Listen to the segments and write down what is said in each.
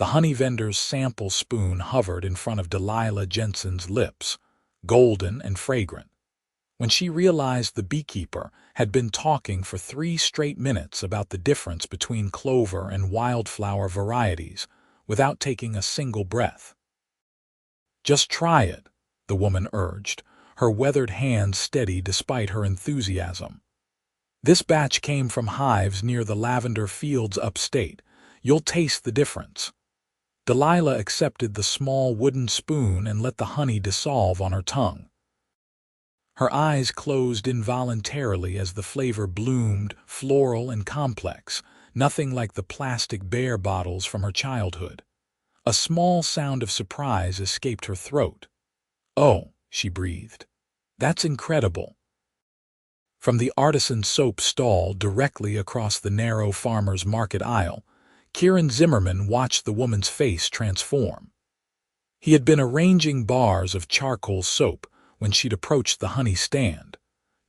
The honey vendor's sample spoon hovered in front of Delilah Jensen's lips, golden and fragrant. When she realized the beekeeper had been talking for 3 straight minutes about the difference between clover and wildflower varieties without taking a single breath. "Just try it," the woman urged, her weathered hand steady despite her enthusiasm. "This batch came from hives near the lavender fields upstate. You'll taste the difference." Delilah accepted the small wooden spoon and let the honey dissolve on her tongue. Her eyes closed involuntarily as the flavor bloomed, floral and complex, nothing like the plastic bear bottles from her childhood. A small sound of surprise escaped her throat. "Oh," she breathed. "That's incredible." From the artisan soap stall directly across the narrow farmer's market aisle, Kieran Zimmerman watched the woman's face transform. He had been arranging bars of charcoal soap when she'd approached the honey stand,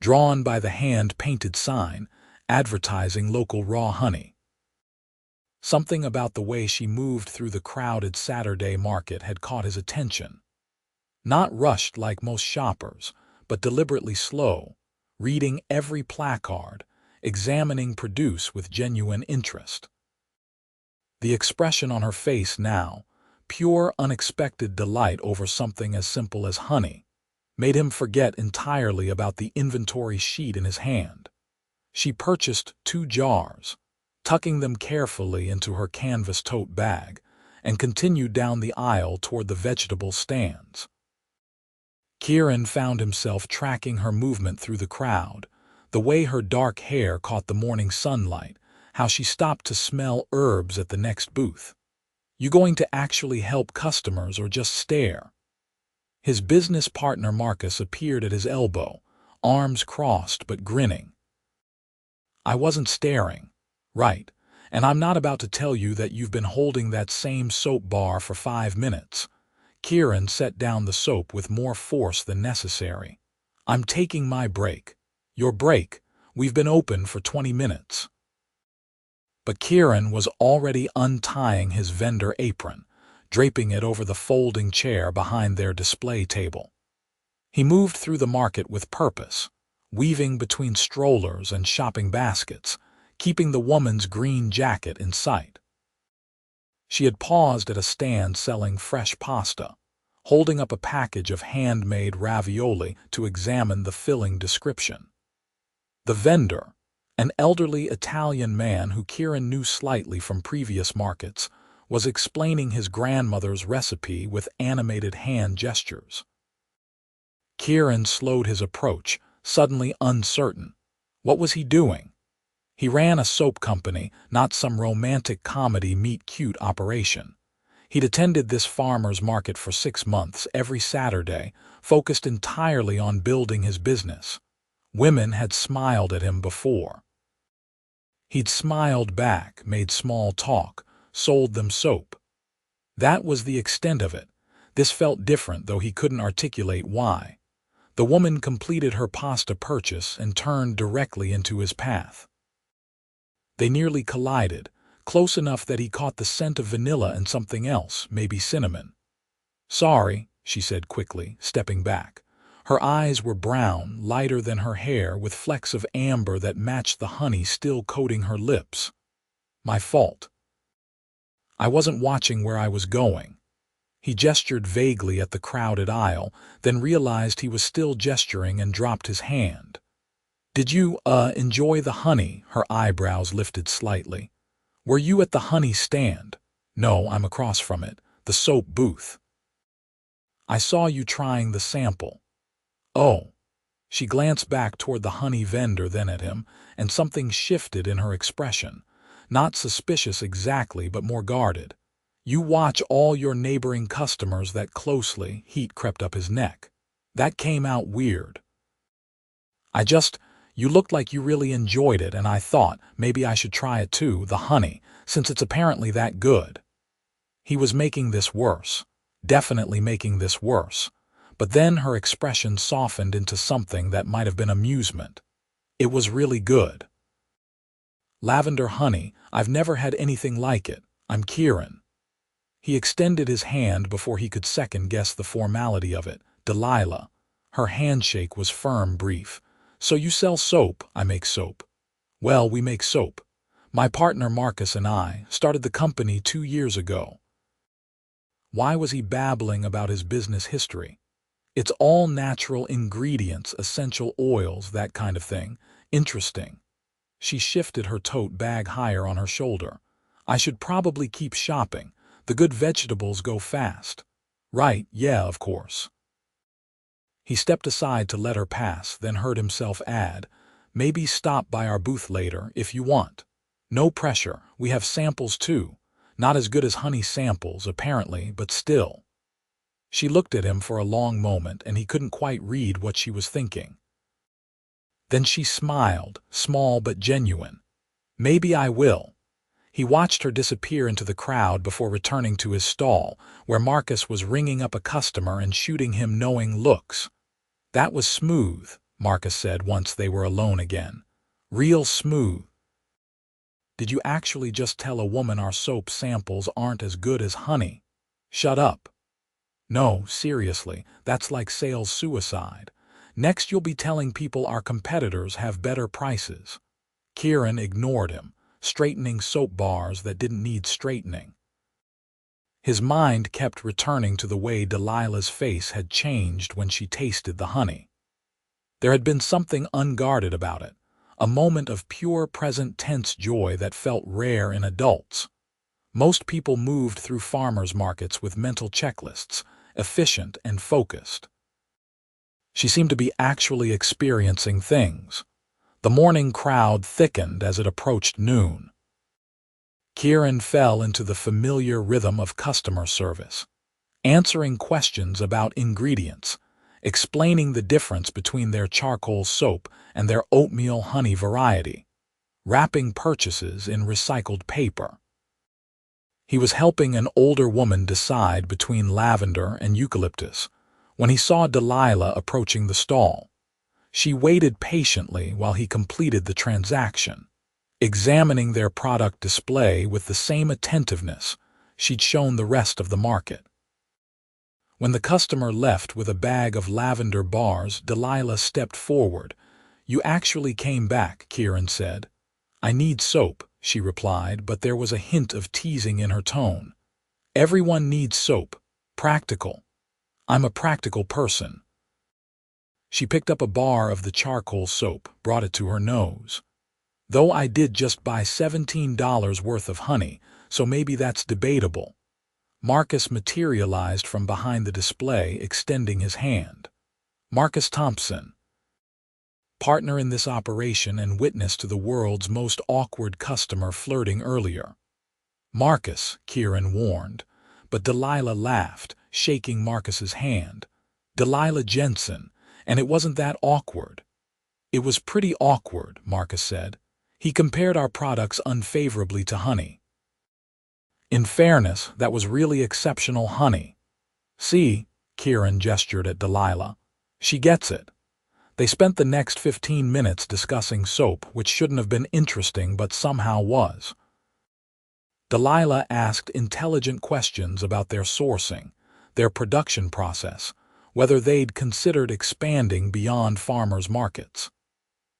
drawn by the hand-painted sign advertising local raw honey. Something about the way she moved through the crowded Saturday market had caught his attention. Not rushed like most shoppers, but deliberately slow, reading every placard, examining produce with genuine interest. The expression on her face now, pure unexpected delight over something as simple as honey, made him forget entirely about the inventory sheet in his hand. She purchased 2 jars, tucking them carefully into her canvas tote bag, and continued down the aisle toward the vegetable stands. Kieran found himself tracking her movement through the crowd, the way her dark hair caught the morning sunlight, how she stopped to smell herbs at the next booth. "You going to actually help customers or just stare?" His business partner Marcus appeared at his elbow, arms crossed but grinning. "I wasn't staring. Right, and I'm not about to tell you that you've been holding that same soap bar for 5 minutes. Kieran set down the soap with more force than necessary. "I'm taking my break." "Your break? We've been open for 20 minutes. But Kieran was already untying his vendor apron, draping it over the folding chair behind their display table. He moved through the market with purpose, weaving between strollers and shopping baskets, keeping the woman's green jacket in sight. She had paused at a stand selling fresh pasta, holding up a package of handmade ravioli to examine the filling description. The vendor, an elderly Italian man who Kieran knew slightly from previous markets, was explaining his grandmother's recipe with animated hand gestures. Kieran slowed his approach, suddenly uncertain. What was he doing? He ran a soap company, not some romantic comedy meet-cute operation. He'd attended this farmer's market for 6 months every Saturday, focused entirely on building his business. Women had smiled at him before. He'd smiled back, made small talk, sold them soap. That was the extent of it. This felt different, though he couldn't articulate why. The woman completed her pasta purchase and turned directly into his path. They nearly collided, close enough that he caught the scent of vanilla and something else, maybe cinnamon. "Sorry," she said quickly, stepping back. Her eyes were brown, lighter than her hair, with flecks of amber that matched the honey still coating her lips. "My fault. I wasn't watching where I was going." He gestured vaguely at the crowded aisle, then realized he was still gesturing and dropped his hand. "Did you, enjoy the honey?" Her eyebrows lifted slightly. "Were you at the honey stand?" "No, I'm across from it, the soap booth." "I saw you trying the sample." "Oh." She glanced back toward the honey vendor, then at him, and something shifted in her expression. Not suspicious exactly, but more guarded. "You watch all your neighboring customers that closely." Heat crept up his neck. "That came out weird." You looked like you really enjoyed it, and I thought maybe I should try it too, the honey, since it's apparently that good." He was making this worse. Definitely making this worse. But then her expression softened into something that might have been amusement. "It was really good. Lavender honey, I've never had anything like it. I'm Kieran." He extended his hand before he could second-guess the formality of it. Delilah. Her handshake was firm, brief. "So you sell soap?" "I make soap." "Well, we make soap. My partner Marcus and I started the company 2 years ago." Why was he babbling about his business history? "It's all natural ingredients, essential oils, that kind of thing." "Interesting." She shifted her tote bag higher on her shoulder. "I should probably keep shopping. The good vegetables go fast." "Right, yeah, of course." He stepped aside to let her pass, then heard himself add, "Maybe stop by our booth later if you want." "No pressure. We have samples too. Not as good as honey samples, apparently, but still." She looked at him for a long moment, and he couldn't quite read what she was thinking. Then she smiled, small but genuine. "Maybe I will." He watched her disappear into the crowd before returning to his stall, where Marcus was ringing up a customer and shooting him knowing looks. "That was smooth," Marcus said once they were alone again. "Real smooth." "Did you actually just tell a woman our soap samples aren't as good as honey?" "Shut up." "No, seriously, that's like sales suicide. Next you'll be telling people our competitors have better prices." Kieran ignored him, straightening soap bars that didn't need straightening. His mind kept returning to the way Delilah's face had changed when she tasted the honey. There had been something unguarded about it, a moment of pure present tense joy that felt rare in adults. Most people moved through farmers' markets with mental checklists, efficient and focused. She seemed to be actually experiencing things. The morning crowd thickened as it approached noon. Kieran fell into the familiar rhythm of customer service, answering questions about ingredients, explaining the difference between their charcoal soap and their oatmeal honey variety, wrapping purchases in recycled paper. He was helping an older woman decide between lavender and eucalyptus when he saw Delilah approaching the stall. She waited patiently while he completed the transaction, examining their product display with the same attentiveness she'd shown the rest of the market. When the customer left with a bag of lavender bars, Delilah stepped forward. "You actually came back," Kieran said. "I need soap," she replied, but there was a hint of teasing in her tone. "Everyone needs soap. Practical. I'm a practical person." She picked up a bar of the charcoal soap, brought it to her nose. "Though I did just buy $17 worth of honey, so maybe that's debatable." Marcus materialized from behind the display, extending his hand. "Marcus Thompson, partner in this operation and witness to the world's most awkward customer flirting earlier." "Marcus," Kieran warned, but Delilah laughed, shaking Marcus's hand. "Delilah Jensen, and it wasn't that awkward." "It was pretty awkward," Marcus said. "He compared our products unfavorably to honey." "In fairness, that was really exceptional honey." "See," Kieran gestured at Delilah. "She gets it." They spent the next 15 minutes discussing soap, which shouldn't have been interesting but somehow was. Delilah asked intelligent questions about their sourcing, their production process, whether they'd considered expanding beyond farmers' markets.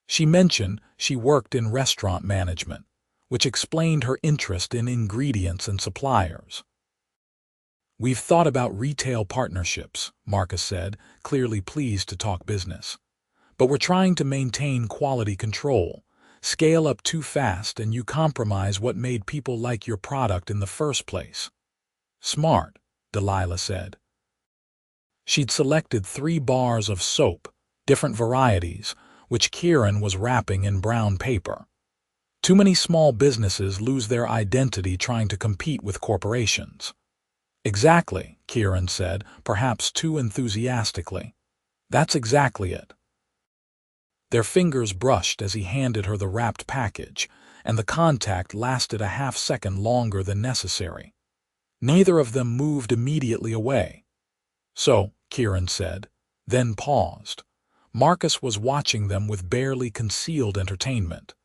She mentioned she worked in restaurant management, which explained her interest in ingredients and suppliers. "We've thought about retail partnerships," Marcus said, clearly pleased to talk business. "But we're trying to maintain quality control. Scale up too fast and you compromise what made people like your product in the first place." "Smart," Delilah said. She'd selected 3 bars of soap, different varieties, which Kieran was wrapping in brown paper. Too many small businesses lose their identity trying to compete with corporations. "Exactly," Kieran said, perhaps too enthusiastically. "That's exactly it." Their fingers brushed as he handed her the wrapped package, and the contact lasted a half-second longer than necessary. Neither of them moved immediately away. "So," Kieran said, then paused. Marcus was watching them with barely concealed entertainment.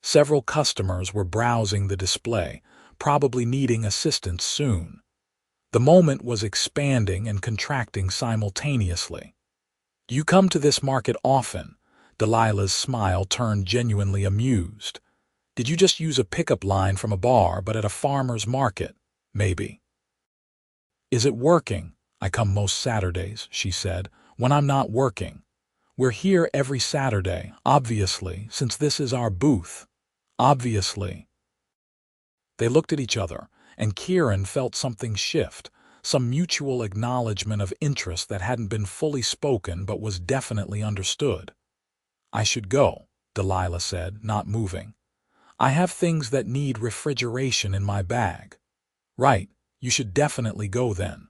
Several customers were browsing the display, probably needing assistance soon. The moment was expanding and contracting simultaneously. "You come to this market often?" Delilah's smile turned genuinely amused. "Did you just use a pickup line from a bar, but at a farmer's market, maybe?" "Is it working?" "I come most Saturdays," she said, "when I'm not working. We're here every Saturday, obviously, since this is our booth. Obviously." They looked at each other, and Kieran felt something shift, some mutual acknowledgement of interest that hadn't been fully spoken but was definitely understood. "I should go," Delilah said, not moving. "I have things that need refrigeration in my bag." "Right, you should definitely go then."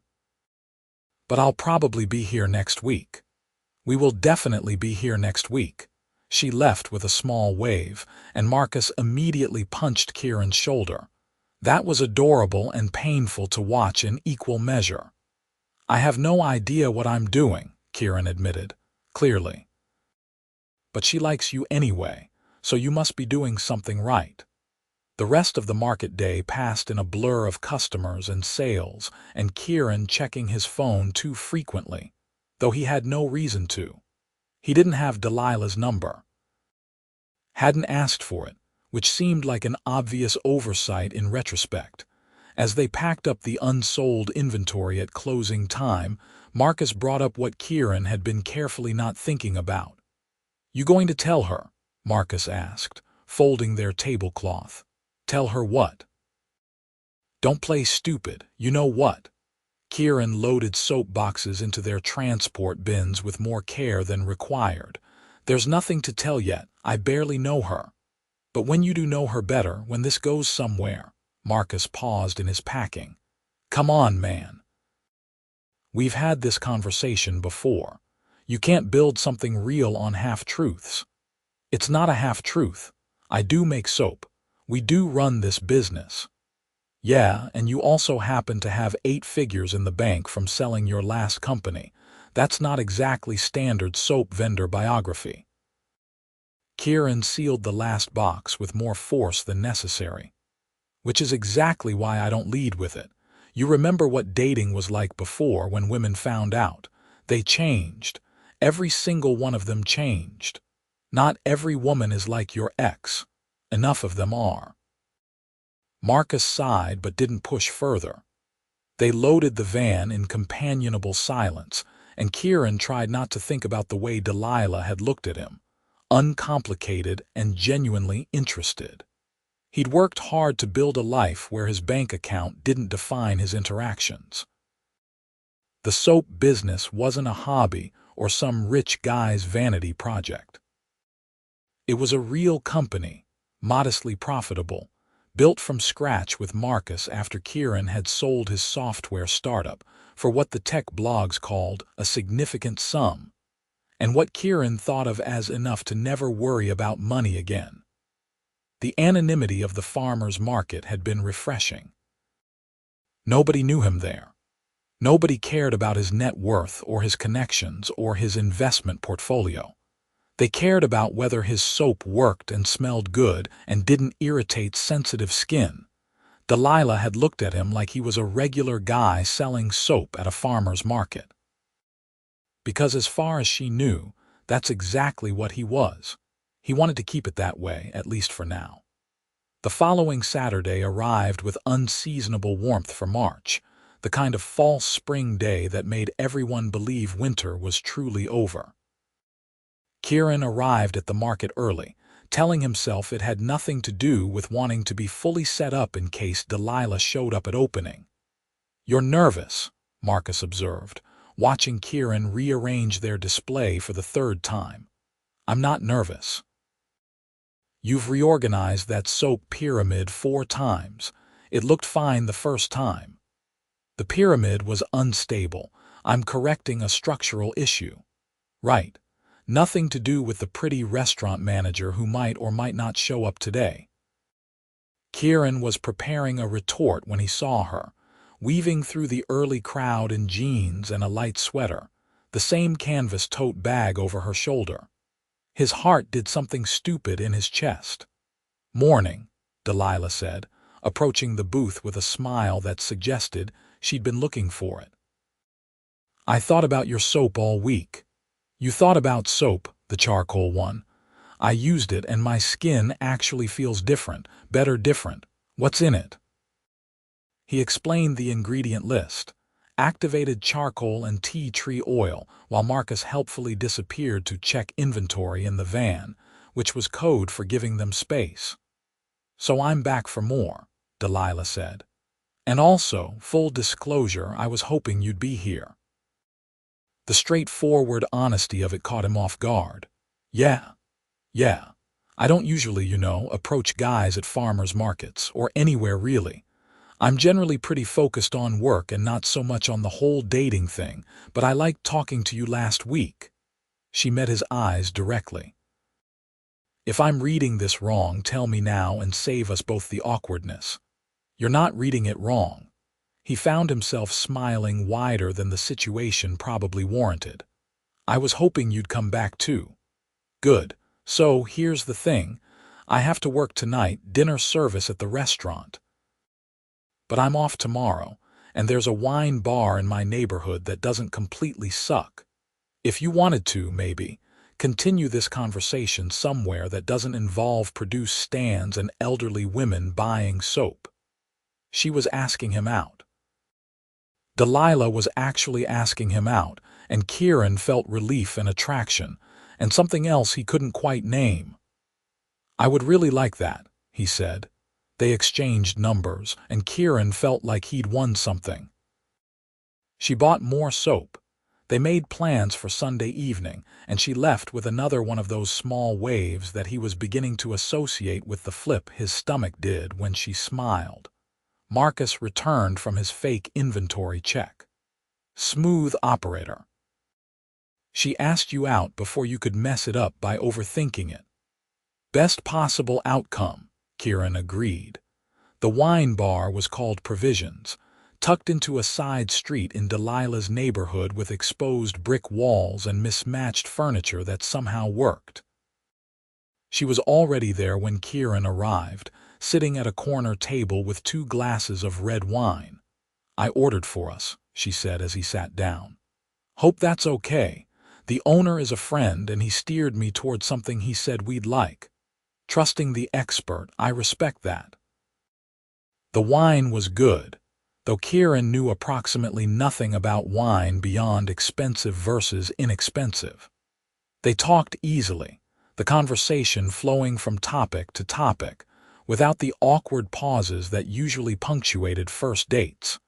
"But I'll probably be here next week." "We will definitely be here next week." She left with a small wave, and Marcus immediately punched Kieran's shoulder. That was adorable and painful to watch in equal measure. "I have no idea what I'm doing," Kieran admitted, clearly. "But she likes you anyway, so you must be doing something right." The rest of the market day passed in a blur of customers and sales, and Kieran checking his phone too frequently, though he had no reason to. He didn't have Delilah's number. Hadn't asked for it, which seemed like an obvious oversight in retrospect. As they packed up the unsold inventory at closing time, Marcus brought up what Kieran had been carefully not thinking about. "You going to tell her?" Marcus asked, folding their tablecloth. "Tell her what?" "Don't play stupid, you know what." Kieran loaded soap boxes into their transport bins with more care than required. "There's nothing to tell yet, I barely know her. But when you do know her better, when this goes somewhere." Marcus paused in his packing. "Come on, man. We've had this conversation before. You can't build something real on half-truths." "It's not a half-truth. I do make soap. We do run this business." "Yeah, and you also happen to have 8 figures in the bank from selling your last company. That's not exactly standard soap vendor biography." Kieran sealed the last box with more force than necessary. "Which is exactly why I don't lead with it. You remember what dating was like before when women found out. They changed. Every single one of them changed. Not every woman is like your ex. Enough of them are." Marcus sighed but didn't push further. They loaded the van in companionable silence, and Kieran tried not to think about the way Delilah had looked at him, uncomplicated and genuinely interested. He'd worked hard to build a life where his bank account didn't define his interactions. The soap business wasn't a hobby or some rich guy's vanity project. It was a real company, modestly profitable, built from scratch with Marcus after Kieran had sold his software startup for what the tech blogs called a significant sum, and what Kieran thought of as enough to never worry about money again. The anonymity of the farmer's market had been refreshing. Nobody knew him there. Nobody cared about his net worth or his connections or his investment portfolio. They cared about whether his soap worked and smelled good and didn't irritate sensitive skin. Delilah had looked at him like he was a regular guy selling soap at a farmer's market. Because as far as she knew, that's exactly what he was. He wanted to keep it that way, at least for now. The following Saturday arrived with unseasonable warmth for March, the kind of false spring day that made everyone believe winter was truly over. Kieran arrived at the market early, telling himself it had nothing to do with wanting to be fully set up in case Delilah showed up at opening. "You're nervous," Marcus observed, watching Kieran rearrange their display for the 3rd time. "I'm not nervous." "You've reorganized that soap pyramid 4 times. It looked fine the first time." "The pyramid was unstable. I'm correcting a structural issue." "Right. Nothing to do with the pretty restaurant manager who might or might not show up today." Kieran was preparing a retort when he saw her, weaving through the early crowd in jeans and a light sweater, the same canvas tote bag over her shoulder. His heart did something stupid in his chest. "Morning," Delilah said, approaching the booth with a smile that suggested she'd been looking for it. "I thought about your soap all week." "You thought about soap," the charcoal one. "I used it and my skin actually feels different, better different. What's in it?" He explained the ingredient list: activated charcoal and tea tree oil, while Marcus helpfully disappeared to check inventory in the van, which was code for giving them space. "So I'm back for more," Delilah said. "And also, full disclosure, I was hoping you'd be here." The straightforward honesty of it caught him off guard. Yeah. I don't usually, approach guys at farmers markets, or anywhere really. I'm generally pretty focused on work and not so much on the whole dating thing, but I liked talking to you last week." She met his eyes directly. "If I'm reading this wrong, tell me now and save us both the awkwardness." "You're not reading it wrong." He found himself smiling wider than the situation probably warranted. "I was hoping you'd come back too." "Good. So, here's the thing. I have to work tonight, dinner service at the restaurant. But I'm off tomorrow, and there's a wine bar in my neighborhood that doesn't completely suck. If you wanted to, maybe, continue this conversation somewhere that doesn't involve produce stands and elderly women buying soap." She was asking him out. Delilah was actually asking him out, and Kieran felt relief and attraction, and something else he couldn't quite name. "I would really like that," he said. They exchanged numbers, and Kieran felt like he'd won something. She bought more soap. They made plans for Sunday evening, and she left with another one of those small waves that he was beginning to associate with the flip his stomach did when she smiled. Marcus returned from his fake inventory check. "Smooth operator." "She asked you out before you could mess it up by overthinking it." "Best possible outcome," Kieran agreed. The wine bar was called Provisions, tucked into a side street in Delilah's neighborhood with exposed brick walls and mismatched furniture that somehow worked. She was already there when Kieran arrived, sitting at a corner table with 2 glasses of red wine. "I ordered for us," she said as he sat down. "Hope that's okay. The owner is a friend and he steered me toward something he said we'd like. Trusting the expert, I respect that." The wine was good, though Kieran knew approximately nothing about wine beyond expensive versus inexpensive. They talked easily, the conversation flowing from topic to topic, without the awkward pauses that usually punctuated first dates.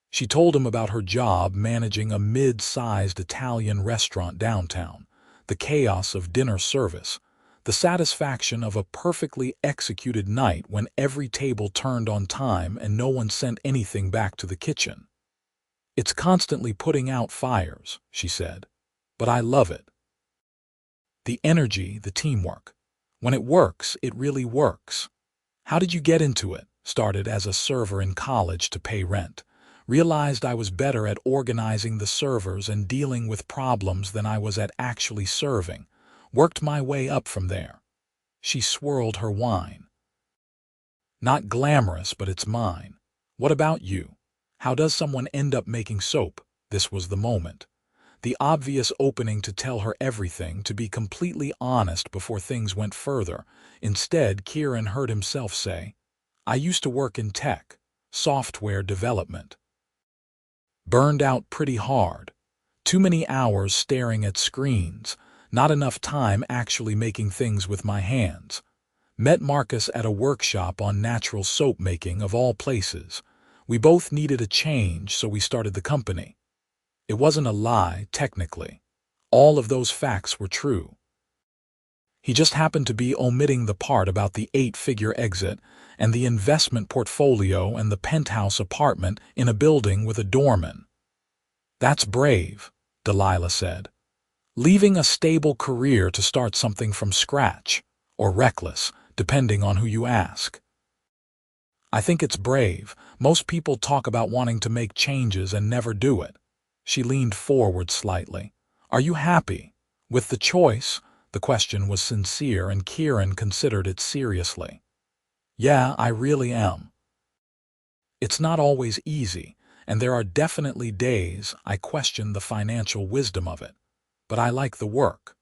She told him about her job managing a mid-sized Italian restaurant downtown, the chaos of dinner service, the satisfaction of a perfectly executed night when every table turned on time and no one sent anything back to the kitchen. "It's constantly putting out fires," she said, "but I love it. The energy, the teamwork. When it works, it really works." "How did you get into it?" "Started as a server in college to pay rent. Realized I was better at organizing the servers and dealing with problems than I was at actually serving. Worked my way up from there." She swirled her wine. "Not glamorous, but it's mine. What about you? How does someone end up making soap?" This was the moment. The obvious opening to tell her everything, to be completely honest before things went further. Instead, Kieran heard himself say, "I used to work in tech, software development. Burned out pretty hard. Too many hours staring at screens. Not enough time actually making things with my hands. Met Marcus at a workshop on natural soap making of all places. We both needed a change, so we started the company." It wasn't a lie, technically. All of those facts were true. He just happened to be omitting the part about the 8-figure exit and the investment portfolio and the penthouse apartment in a building with a doorman. "That's brave," Delilah said. "Leaving a stable career to start something from scratch, or reckless, depending on who you ask." "I think it's brave. Most people talk about wanting to make changes and never do it." She leaned forward slightly. "Are you happy with the choice?" The question was sincere, and Kieran considered it seriously. Yeah, I really am. It's not always easy, and there are definitely days I question the financial wisdom of it. But I like the work.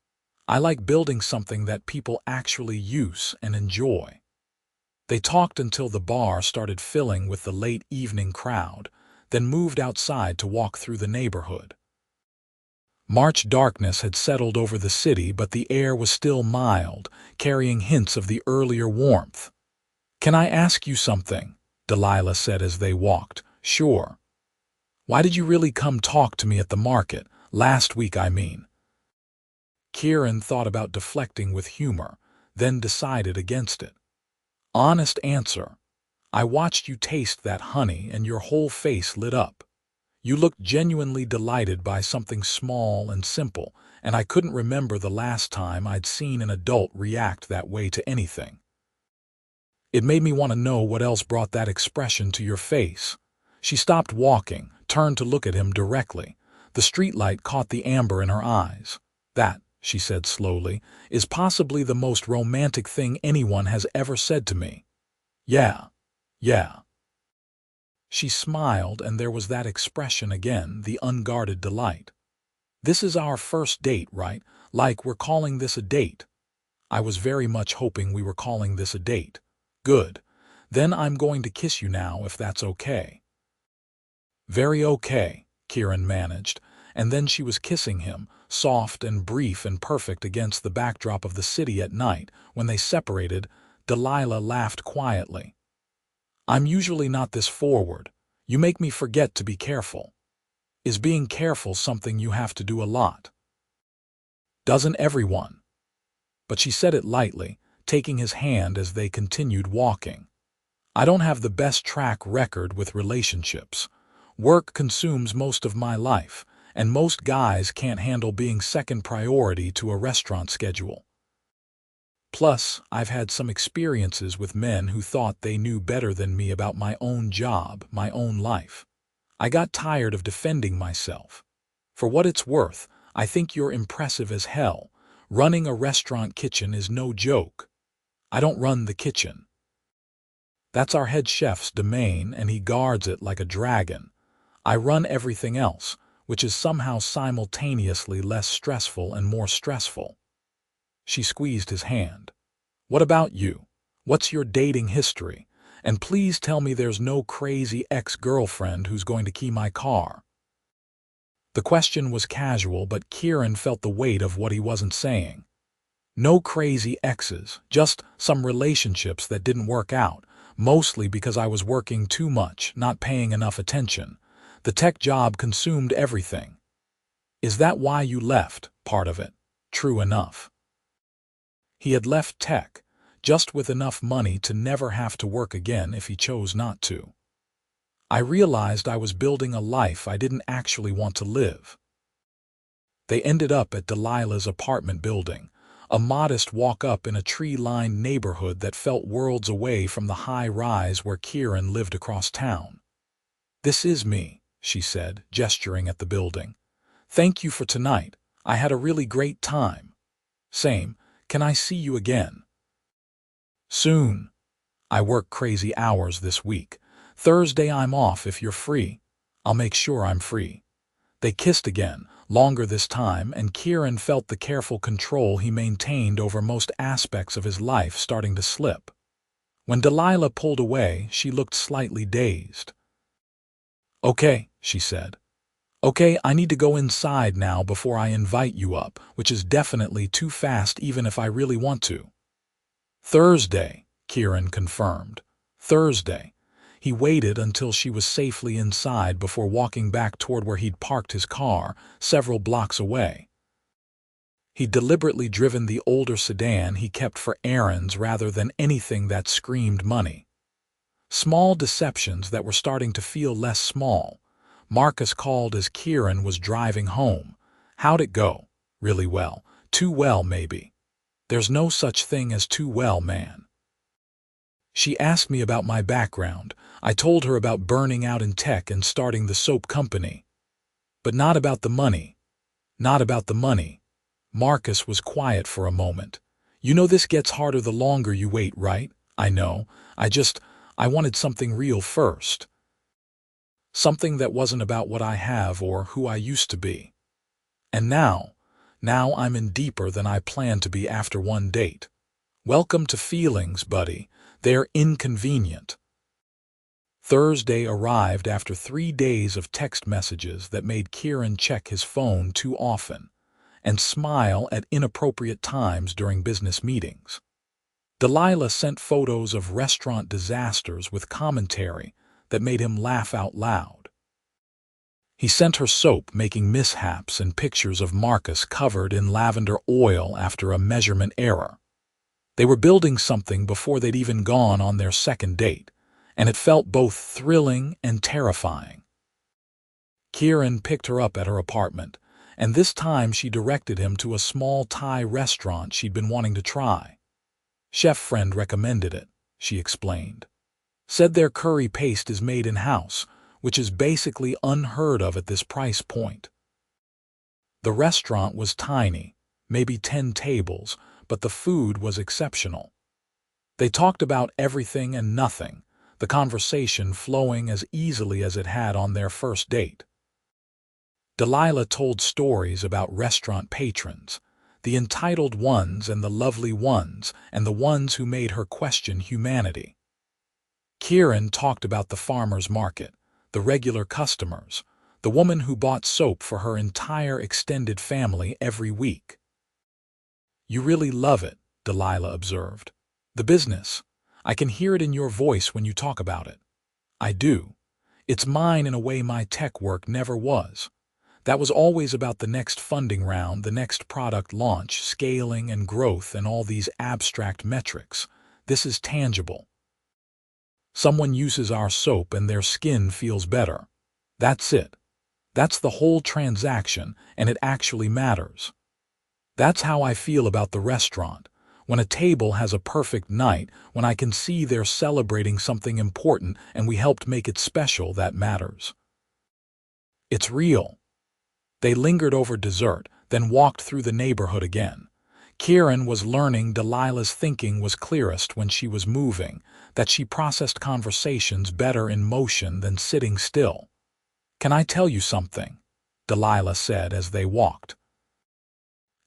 I like building something that people actually use and enjoy. They talked until the bar started filling with the late evening crowd, then moved outside to walk through the neighborhood. March darkness had settled over the city, but the air was still mild, carrying hints of the earlier warmth. "Can I ask you something?" Delilah said as they walked. "Sure." "Why did you really come talk to me at the market? Last week, I mean." Kieran thought about deflecting with humor, then decided against it. "Honest answer. I watched you taste that honey and your whole face lit up. You looked genuinely delighted by something small and simple, and I couldn't remember the last time I'd seen an adult react that way to anything. It made me want to know what else brought that expression to your face." She stopped walking, turned to look at him directly. The streetlight caught the amber in her eyes. "That," she said slowly, "is possibly the most romantic thing anyone has ever said to me." "Yeah, yeah." She smiled, and there was that expression again, the unguarded delight. "This is our first date, right? Like we're calling this a date." "I was very much hoping we were calling this a date." "Good. Then I'm going to kiss you now, if that's okay." "Very okay," Kieran managed, and then she was kissing him, soft and brief and perfect against the backdrop of the city at night. When they separated, Delilah laughed quietly. "I'm usually not this forward. You make me forget to be careful." "Is being careful something you have to do a lot?" "Doesn't everyone?" But she said it lightly, taking his hand as they continued walking. "I don't have the best track record with relationships. Work consumes most of my life, and most guys can't handle being second priority to a restaurant schedule. Plus, I've had some experiences with men who thought they knew better than me about my own job, my own life. I got tired of defending myself. For what it's worth, I think you're impressive as hell. Running a restaurant kitchen is no joke." "I don't run the kitchen. That's our head chef's domain, and he guards it like a dragon. I run everything else, which is somehow simultaneously less stressful and more stressful." She squeezed his hand. "What about you? What's your dating history? And please tell me there's no crazy ex-girlfriend who's going to key my car." The question was casual, but Kieran felt the weight of what he wasn't saying. "No crazy exes, just some relationships that didn't work out, mostly because I was working too much, not paying enough attention. The tech job consumed everything." "Is that why you left?" "Part of it." "True enough." He had left tech, just with enough money to never have to work again if he chose not to. "I realized I was building a life I didn't actually want to live." They ended up at Delilah's apartment building, a modest walk-up in a tree-lined neighborhood that felt worlds away from the high-rise where Kieran lived across town. "This is me," she said, gesturing at the building. "Thank you for tonight. I had a really great time." "Same. Can I see you again?" "Soon. I work crazy hours this week. Thursday I'm off if you're free." "I'll make sure I'm free." They kissed again, longer this time, and Kieran felt the careful control he maintained over most aspects of his life starting to slip. When Delilah pulled away, she looked slightly dazed. "Okay," she said. "Okay, I need to go inside now before I invite you up, which is definitely too fast even if I really want to." "Thursday," Kieran confirmed. "Thursday." He waited until she was safely inside before walking back toward where he'd parked his car, several blocks away. He'd deliberately driven the older sedan he kept for errands rather than anything that screamed money. Small deceptions that were starting to feel less small. Marcus called as Kieran was driving home. "How'd it go?" "Really well. Too well, maybe." "There's no such thing as too well, man." She asked me about my background. I told her about burning out in tech and starting the soap company. "But not about the money." "Not about the money." Marcus was quiet for a moment. "You know this gets harder the longer you wait, right?" "I know. I wanted something real first. Something that wasn't about what I have or who I used to be. And now I'm in deeper than I planned to be after one date. Welcome to feelings, buddy. They're inconvenient. Thursday arrived after 3 days of text messages that made Kieran check his phone too often and smile at inappropriate times during business meetings. Delilah sent photos of restaurant disasters with commentary that made him laugh out loud. He sent her soap-making mishaps and pictures of Marcus covered in lavender oil after a measurement error. They were building something before they'd even gone on their second date, and it felt both thrilling and terrifying. Kieran picked her up at her apartment, and this time she directed him to a small Thai restaurant she'd been wanting to try. Chef friend recommended it, she explained. Said their curry paste is made in-house, which is basically unheard of at this price point. The restaurant was tiny, maybe 10 tables, but the food was exceptional. They talked about everything and nothing, the conversation flowing as easily as it had on their first date. Delilah told stories about restaurant patrons, the entitled ones and the lovely ones, and the ones who made her question humanity. Kieran talked about the farmer's market, the regular customers, the woman who bought soap for her entire extended family every week. You really love it, Delilah observed. The business. I can hear it in your voice when you talk about it. I do. It's mine in a way my tech work never was. That was always about the next funding round, the next product launch, scaling and growth and all these abstract metrics. This is tangible. Someone uses our soap and their skin feels better. That's it. That's the whole transaction, and it actually matters. That's how I feel about the restaurant. When a table has a perfect night, when I can see they're celebrating something important and we helped make it special, that matters. It's real. They lingered over dessert, then walked through the neighborhood again. Kieran was learning Delilah's thinking was clearest when she was moving, that she processed conversations better in motion than sitting still. Can I tell you something? Delilah said as they walked.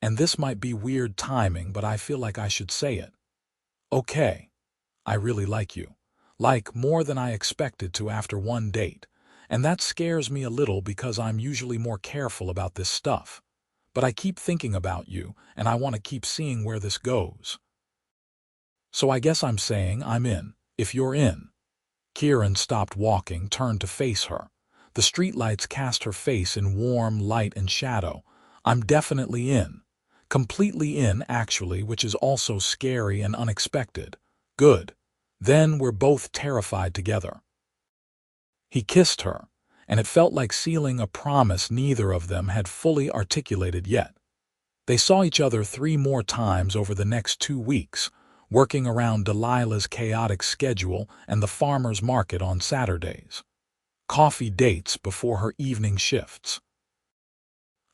And this might be weird timing, but I feel like I should say it. Okay. I really like you. Like more than I expected to after one date. And that scares me a little because I'm usually more careful about this stuff. But I keep thinking about you, and I want to keep seeing where this goes. So I guess I'm saying I'm in, if you're in. Kieran stopped walking, turned to face her. The streetlights cast her face in warm light and shadow. I'm definitely in. Completely in, actually, which is also scary and unexpected. Good. Then we're both terrified together. He kissed her, and it felt like sealing a promise neither of them had fully articulated yet. They saw each other 3 more times over the next 2 weeks, working around Delilah's chaotic schedule and the farmer's market on Saturdays. Coffee dates before her evening shifts.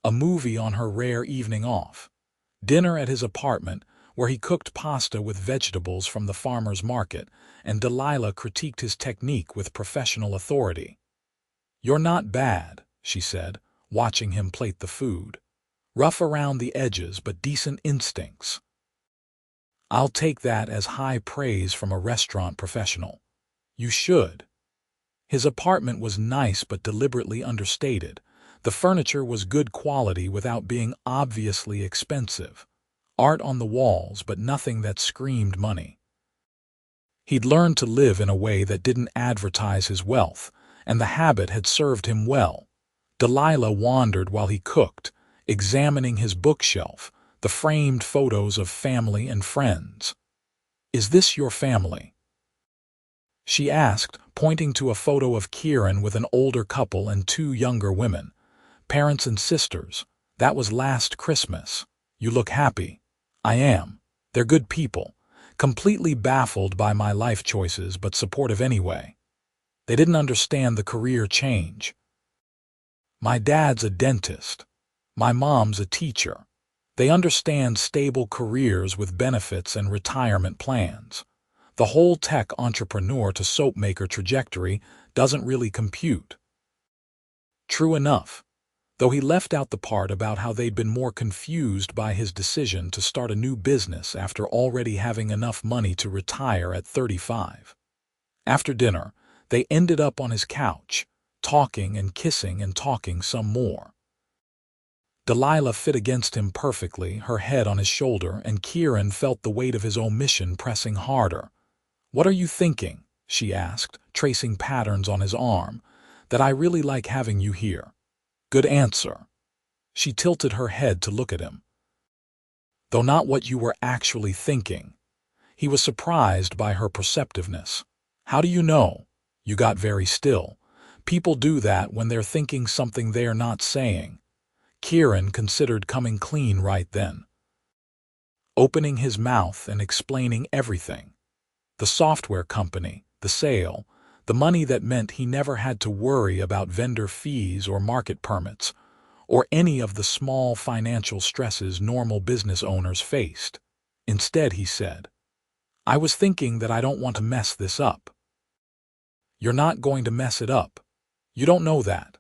A movie on her rare evening off. Dinner at his apartment, where he cooked pasta with vegetables from the farmer's market, and Delilah critiqued his technique with professional authority. You're not bad, she said, watching him plate the food. Rough around the edges, but decent instincts. I'll take that as high praise from a restaurant professional. You should. His apartment was nice but deliberately understated. The furniture was good quality without being obviously expensive. Art on the walls, but nothing that screamed money. He'd learned to live in a way that didn't advertise his wealth, and the habit had served him well. Delilah wandered while he cooked, examining his bookshelf, the framed photos of family and friends. Is this your family? She asked, pointing to a photo of Kieran with an older couple and 2 younger women. Parents and sisters. That was last Christmas. You look happy. I am. They're good people. Completely baffled by my life choices, but supportive anyway. They didn't understand the career change. My dad's a dentist. My mom's a teacher. They understand stable careers with benefits and retirement plans. The whole tech entrepreneur to soap maker trajectory doesn't really compute. True enough, though he left out the part about how they'd been more confused by his decision to start a new business after already having enough money to retire at 35. After dinner, they ended up on his couch, talking and kissing and talking some more. Delilah fit against him perfectly, her head on his shoulder, and Kieran felt the weight of his omission pressing harder. "What are you thinking?" she asked, tracing patterns on his arm. "That I really like having you here." "Good answer." She tilted her head to look at him. "Though not what you were actually thinking." He was surprised by her perceptiveness. "How do you know?" "You got very still. People do that when they're thinking something they're not saying." Kieran considered coming clean right then, opening his mouth and explaining everything. The software company, the sale, the money that meant he never had to worry about vendor fees or market permits, or any of the small financial stresses normal business owners faced. Instead, he said, "I was thinking that I don't want to mess this up." "You're not going to mess it up. You don't know that.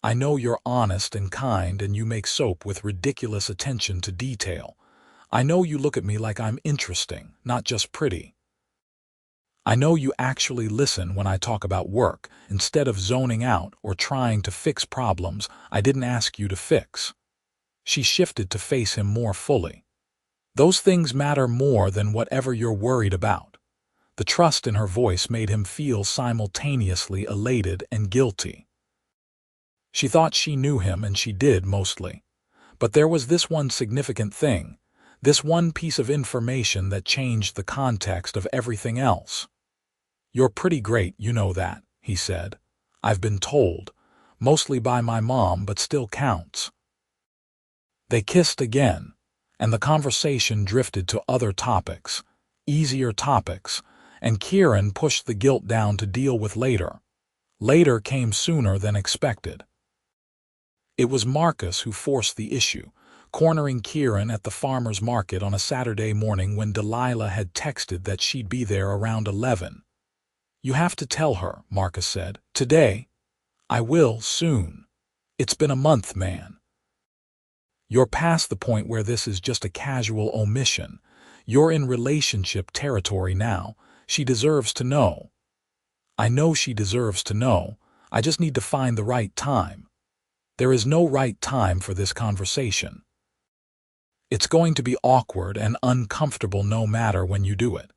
I know you're honest and kind and you make soap with ridiculous attention to detail. I know you look at me like I'm interesting, not just pretty. I know you actually listen when I talk about work, instead of zoning out or trying to fix problems I didn't ask you to fix." She shifted to face him more fully. "Those things matter more than whatever you're worried about." The trust in her voice made him feel simultaneously elated and guilty. She thought she knew him, and she did mostly. But there was this one significant thing, this one piece of information that changed the context of everything else. "You're pretty great, you know that," he said. "I've been told, mostly by my mom, but still counts." They kissed again, and the conversation drifted to other topics, easier topics, and Kieran pushed the guilt down to deal with later. Later came sooner than expected. It was Marcus who forced the issue, cornering Kieran at the farmer's market on a Saturday morning when Delilah had texted that she'd be there around 11. "You have to tell her," Marcus said. "Today?" "I will, soon. It's been a month, man." "You're past the point where this is just a casual omission. You're in relationship territory now. She deserves to know." "I know she deserves to know. I just need to find the right time." "There is no right time for this conversation. It's going to be awkward and uncomfortable no matter when you do it.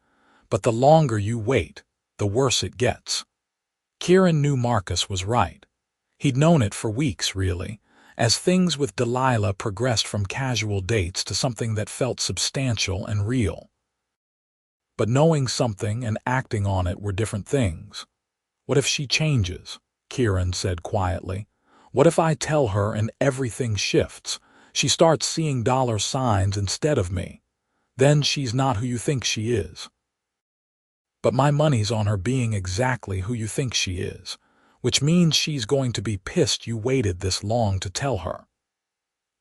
But the longer you wait, the worse it gets." Kieran knew Marcus was right. He'd known it for weeks, really, as things with Delilah progressed from casual dates to something that felt substantial and real. But knowing something and acting on it were different things. "What if she changes?" Kieran said quietly. "What if I tell her and everything shifts? She starts seeing dollar signs instead of me. Then she's not who you think she is." "But my money's on her being exactly who you think she is, which means she's going to be pissed you waited this long to tell her."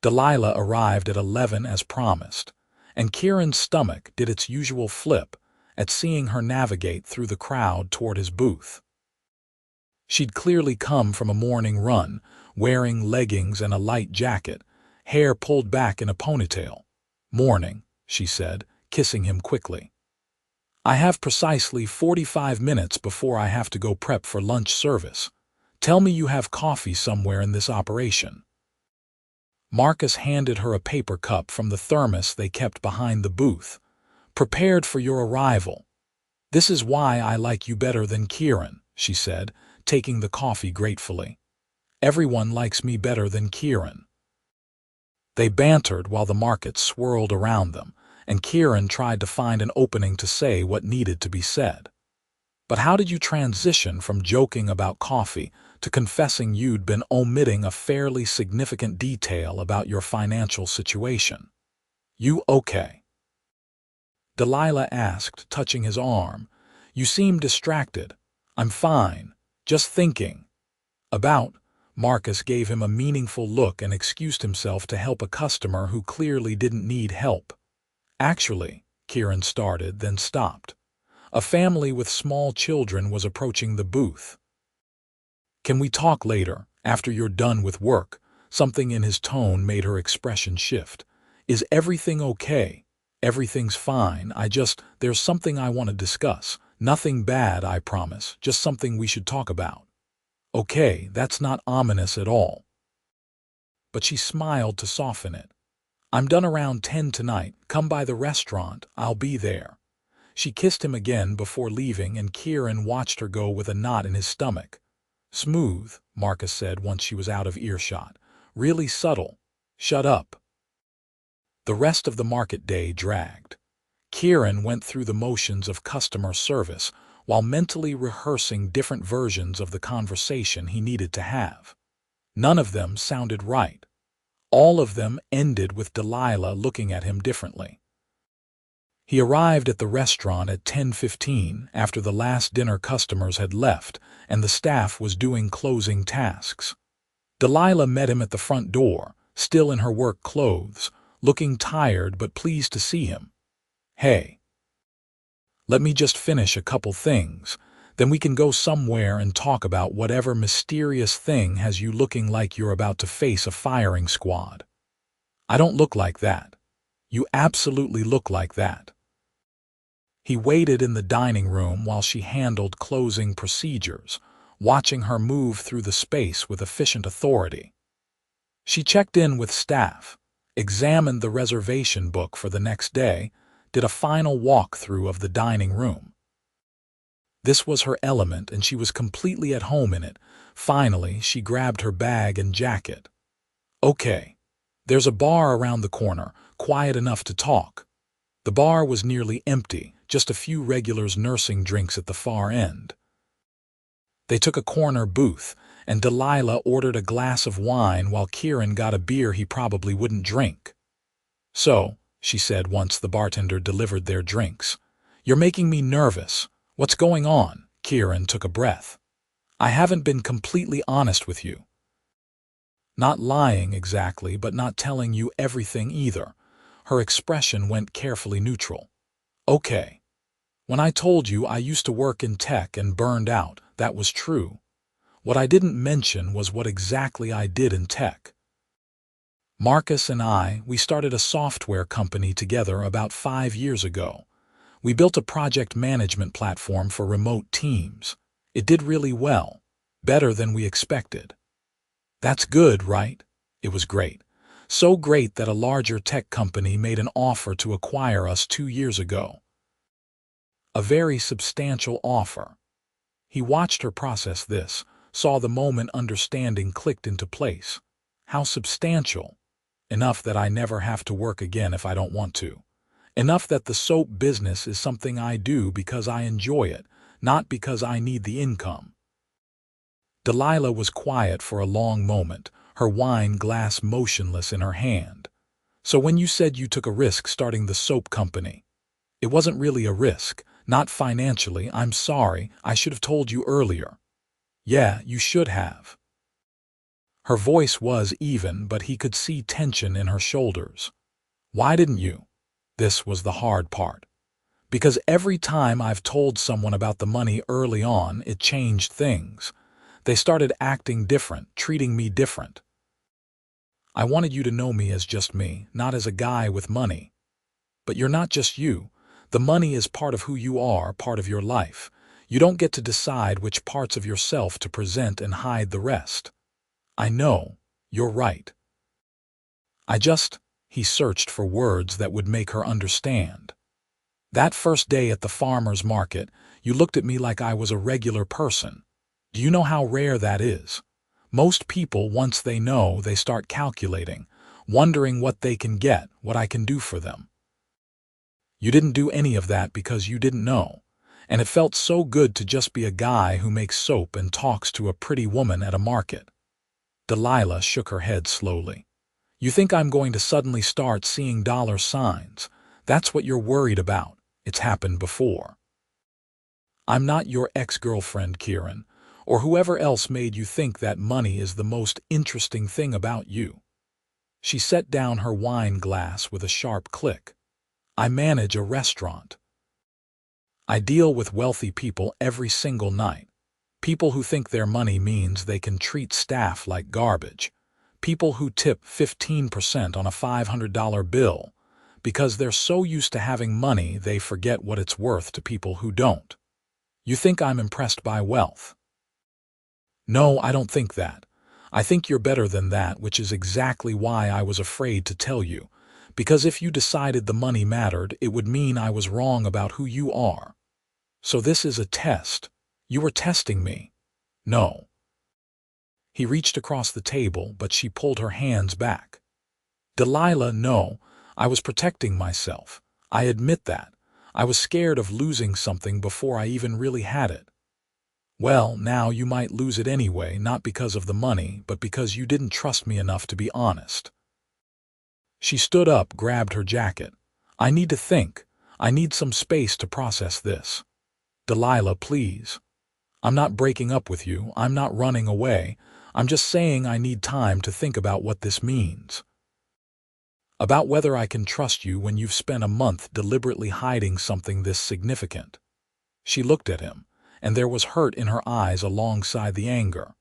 Delilah arrived at 11 as promised, and Kieran's stomach did its usual flip at seeing her navigate through the crowd toward his booth. She'd clearly come from a morning run, wearing leggings and a light jacket, hair pulled back in a ponytail. "Morning," she said, kissing him quickly. "I have precisely 45 minutes before I have to go prep for lunch service. Tell me you have coffee somewhere in this operation." Marcus handed her a paper cup from the thermos they kept behind the booth. "Prepared for your arrival. This is why I like you better than Kieran," she said, taking the coffee gratefully. "Everyone likes me better than Kieran." They bantered while the market swirled around them, and Kieran tried to find an opening to say what needed to be said. "But how did you transition from joking about coffee to confessing you'd been omitting a fairly significant detail about your financial situation? You okay?" Delilah asked, touching his arm. "You seem distracted." "I'm fine. Just thinking." "About?" Marcus gave him a meaningful look and excused himself to help a customer who clearly didn't need help. "Actually," Kieran started, then stopped. A family with small children was approaching the booth. "Can we talk later, after you're done with work?" Something in his tone made her expression shift. "Is everything okay?" "Everything's fine. There's something I want to discuss. Nothing bad, I promise. Just something we should talk about." "Okay, that's not ominous at all." But she smiled to soften it. "I'm done around 10 tonight. Come by the restaurant. I'll be there." She kissed him again before leaving, and Kieran watched her go with a knot in his stomach. "Smooth," Marcus said once she was out of earshot. "Really subtle. Shut up." The rest of the market day dragged. Kieran went through the motions of customer service while mentally rehearsing different versions of the conversation he needed to have. None of them sounded right. All of them ended with Delilah looking at him differently. He arrived at the restaurant at 10:15 after the last dinner customers had left and the staff was doing closing tasks. Delilah met him at the front door, still in her work clothes, looking tired but pleased to see him. "Hey, let me just finish a couple things, then we can go somewhere and talk about whatever mysterious thing has you looking like you're about to face a firing squad." "I don't look like that." "You absolutely look like that." He waited in the dining room while she handled closing procedures, watching her move through the space with efficient authority. She checked in with staff, examined the reservation book for the next day, did a final walkthrough of the dining room. This was her element, and she was completely at home in it. Finally, she grabbed her bag and jacket. "Okay, there's a bar around the corner, quiet enough to talk." The bar was nearly empty, just a few regulars nursing drinks at the far end. They took a corner booth, and Delilah ordered a glass of wine while Kieran got a beer he probably wouldn't drink. "So," she said once the bartender delivered their drinks, "you're making me nervous. What's going on?" Kieran took a breath. "I haven't been completely honest with you." "Not lying exactly, but not telling you everything either." Her expression went carefully neutral. "Okay. When I told you I used to work in tech and burned out, that was true. What I didn't mention was what exactly I did in tech. Marcus and we started a software company together about 5 years ago. We built a project management platform for remote teams. It did really well, better than we expected." "That's good, right?" "It was great. So great that a larger tech company made an offer to acquire us 2 years ago. A very substantial offer." He watched her process this, saw the moment understanding clicked into place. "How substantial?" "Enough that I never have to work again if I don't want to. Enough that the soap business is something I do because I enjoy it, not because I need the income." Delilah was quiet for a long moment, her wine glass motionless in her hand. "So when you said you took a risk starting the soap company?" "It wasn't really a risk. Not financially. I'm sorry. I should have told you earlier." "Yeah, you should have." Her voice was even, but he could see tension in her shoulders. "Why didn't you?" This was the hard part. "Because every time I've told someone about the money early on, it changed things. They started acting different, treating me different. I wanted you to know me as just me, not as a guy with money. But you're not just you. The money is part of who you are, part of your life. You don't get to decide which parts of yourself to present and hide the rest." "I know. You're right. He searched for words that would make her understand. "That first day at the farmer's market, you looked at me like I was a regular person. Do you know how rare that is? Most people, once they know, they start calculating, wondering what they can get, what I can do for them. You didn't do any of that because you didn't know. And it felt so good to just be a guy who makes soap and talks to a pretty woman at a market." Delilah shook her head slowly. "You think I'm going to suddenly start seeing dollar signs? That's what you're worried about. It's happened before. I'm not your ex-girlfriend, Kieran, or whoever else made you think that money is the most interesting thing about you." She set down her wine glass with a sharp click. "I manage a restaurant." I deal with wealthy people every single night. People who think their money means they can treat staff like garbage. People who tip 15% on a $500 bill because they're so used to having money they forget what it's worth to people who don't. You think I'm impressed by wealth? No, I don't think that. I think you're better than that, which is exactly why I was afraid to tell you. Because if you decided the money mattered, it would mean I was wrong about who you are. So this is a test. You were testing me. No. He reached across the table, but she pulled her hands back. Delilah, no. I was protecting myself. I admit that. I was scared of losing something before I even really had it. Well, now you might lose it anyway, not because of the money, but because you didn't trust me enough to be honest. She stood up, grabbed her jacket. I need to think. I need some space to process this. Delilah, please. I'm not breaking up with you. I'm not running away. I'm just saying I need time to think about what this means. About whether I can trust you when you've spent a month deliberately hiding something this significant. She looked at him, and there was hurt in her eyes alongside the anger.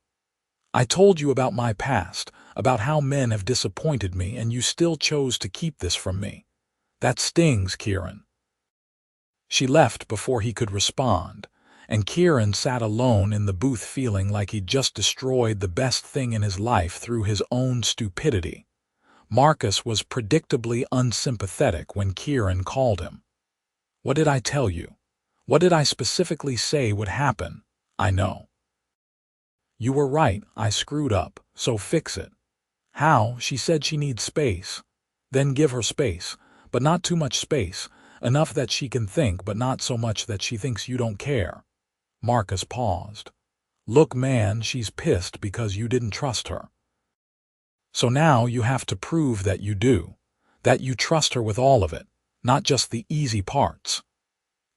I told you about my past, about how men have disappointed me, and you still chose to keep this from me. That stings, Kieran. She left before he could respond, and Kieran sat alone in the booth feeling like he'd just destroyed the best thing in his life through his own stupidity. Marcus was predictably unsympathetic when Kieran called him. What did I tell you? What did I specifically say would happen? I know. You were right, I screwed up, so fix it. How? She said she needs space. Then give her space, but not too much space, enough that she can think but not so much that she thinks you don't care. Marcus paused. Look, man, she's pissed because you didn't trust her. So now you have to prove that you do, that you trust her with all of it, not just the easy parts.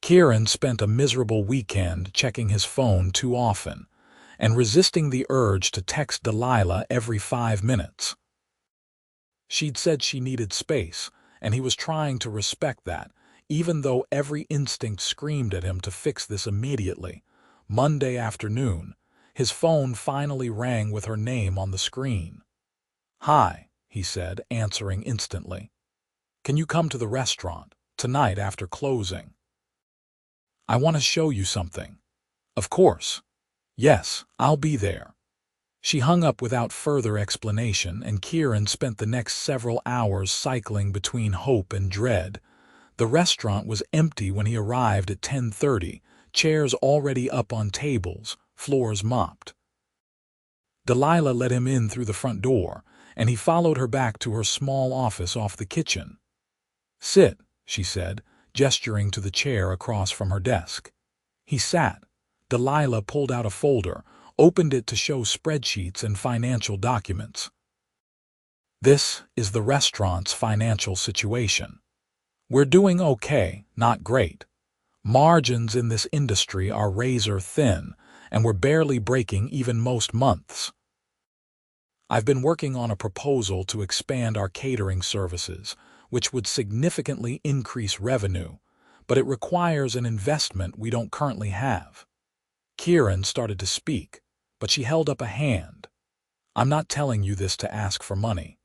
Kieran spent a miserable weekend checking his phone too often and resisting the urge to text Delilah every 5 minutes. She'd said she needed space, and he was trying to respect that, even though every instinct screamed at him to fix this immediately. Monday afternoon, his phone finally rang with her name on the screen. Hi, he said, answering instantly. Can you come to the restaurant tonight after closing? I want to show you something. Of course. Yes, I'll be there. She hung up without further explanation, and Kieran spent the next several hours cycling between hope and dread. The restaurant was empty when he arrived at 10:30, chairs already up on tables, floors mopped. Delilah let him in through the front door, and he followed her back to her small office off the kitchen. Sit, she said, gesturing to the chair across from her desk. He sat. Delilah pulled out a folder, opened it to show spreadsheets and financial documents. This is the restaurant's financial situation. We're doing okay, not great. Margins in this industry are razor thin, and we're barely breaking even most months. I've been working on a proposal to expand our catering services, which would significantly increase revenue, but it requires an investment we don't currently have. Kieran started to speak, but she held up a hand. I'm not telling you this to ask for money.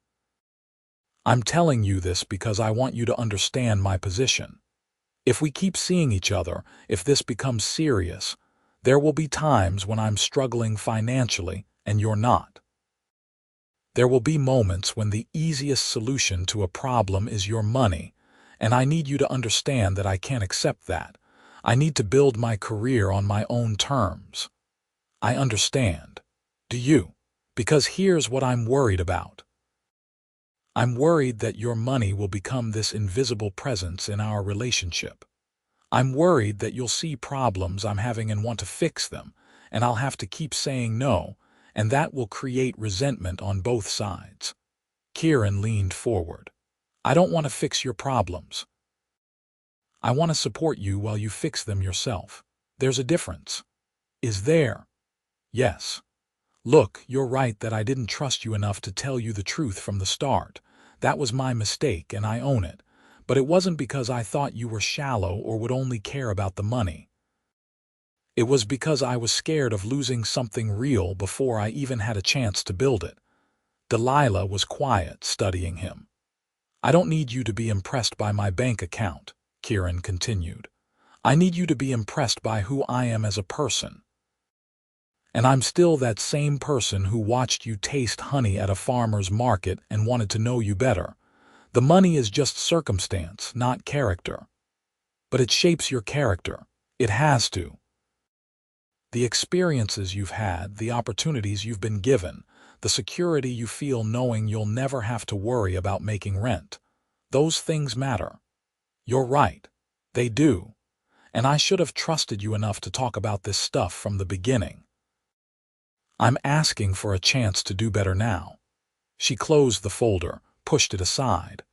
I'm telling you this because I want you to understand my position. If we keep seeing each other, if this becomes serious, there will be times when I'm struggling financially and you're not. There will be moments when the easiest solution to a problem is your money, and I need you to understand that I can't accept that. I need to build my career on my own terms. I understand. Do you? Because here's what I'm worried about. I'm worried that your money will become this invisible presence in our relationship. I'm worried that you'll see problems I'm having and want to fix them, and I'll have to keep saying no, and that will create resentment on both sides. Kieran leaned forward. I don't want to fix your problems. I want to support you while you fix them yourself. There's a difference. Is there? Yes. Look, you're right that I didn't trust you enough to tell you the truth from the start. That was my mistake, and I own it. but it wasn't because I thought you were shallow or would only care about the money. It was because I was scared of losing something real before I even had a chance to build it. Delilah was quiet, studying him. I don't need you to be impressed by my bank account, Kieran continued. I need you to be impressed by who I am as a person. And I'm still that same person who watched you taste honey at a farmer's market and wanted to know you better. The money is just circumstance, not character. But it shapes your character. It has to. The experiences you've had, the opportunities you've been given, the security you feel knowing you'll never have to worry about making rent. Those things matter. You're right. They do. And I should have trusted you enough to talk about this stuff from the beginning. I'm asking for a chance to do better now. She closed the folder, pushed it aside.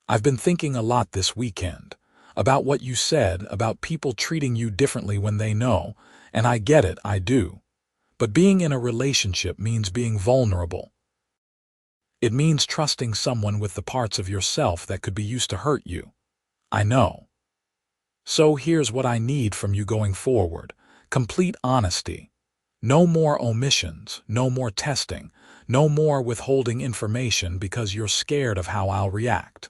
I've been thinking a lot this weekend. About what you said, about people treating you differently when they know, and I get it, I do. But being in a relationship means being vulnerable. It means trusting someone with the parts of yourself that could be used to hurt you. I know. So here's what I need from you going forward. Complete honesty. No more omissions, no more testing, no more withholding information because you're scared of how I'll react.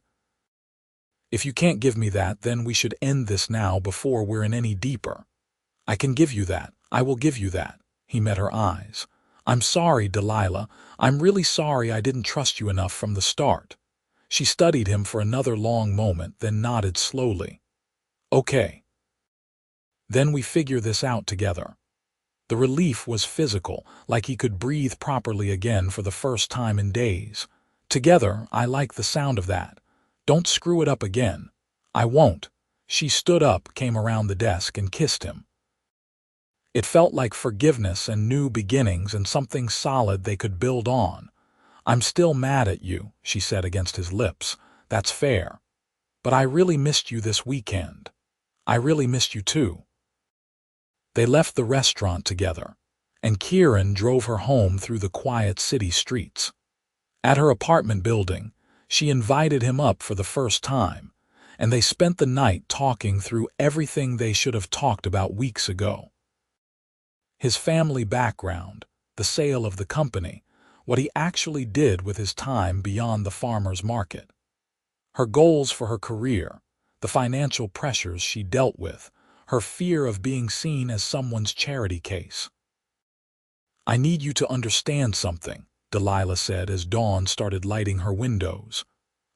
If you can't give me that, then we should end this now before we're in any deeper. I can give you that. I will give you that. He met her eyes. I'm sorry, Delilah. I'm really sorry I didn't trust you enough from the start. She studied him for another long moment, then nodded slowly. Okay. Then we figure this out together. The relief was physical, like he could breathe properly again for the first time in days. Together, I like the sound of that. Don't screw it up again. I won't. She stood up, came around the desk, and kissed him. It felt like forgiveness and new beginnings and something solid they could build on. I'm still mad at you, she said against his lips. That's fair. But I really missed you this weekend. I really missed you too. They left the restaurant together, and Kieran drove her home through the quiet city streets. At her apartment building, she invited him up for the first time, and they spent the night talking through everything they should have talked about weeks ago. His family background, the sale of the company, what he actually did with his time beyond the farmer's market. Her goals for her career, the financial pressures she dealt with, her fear of being seen as someone's charity case. I need you to understand something, Delilah said as dawn started lighting her windows.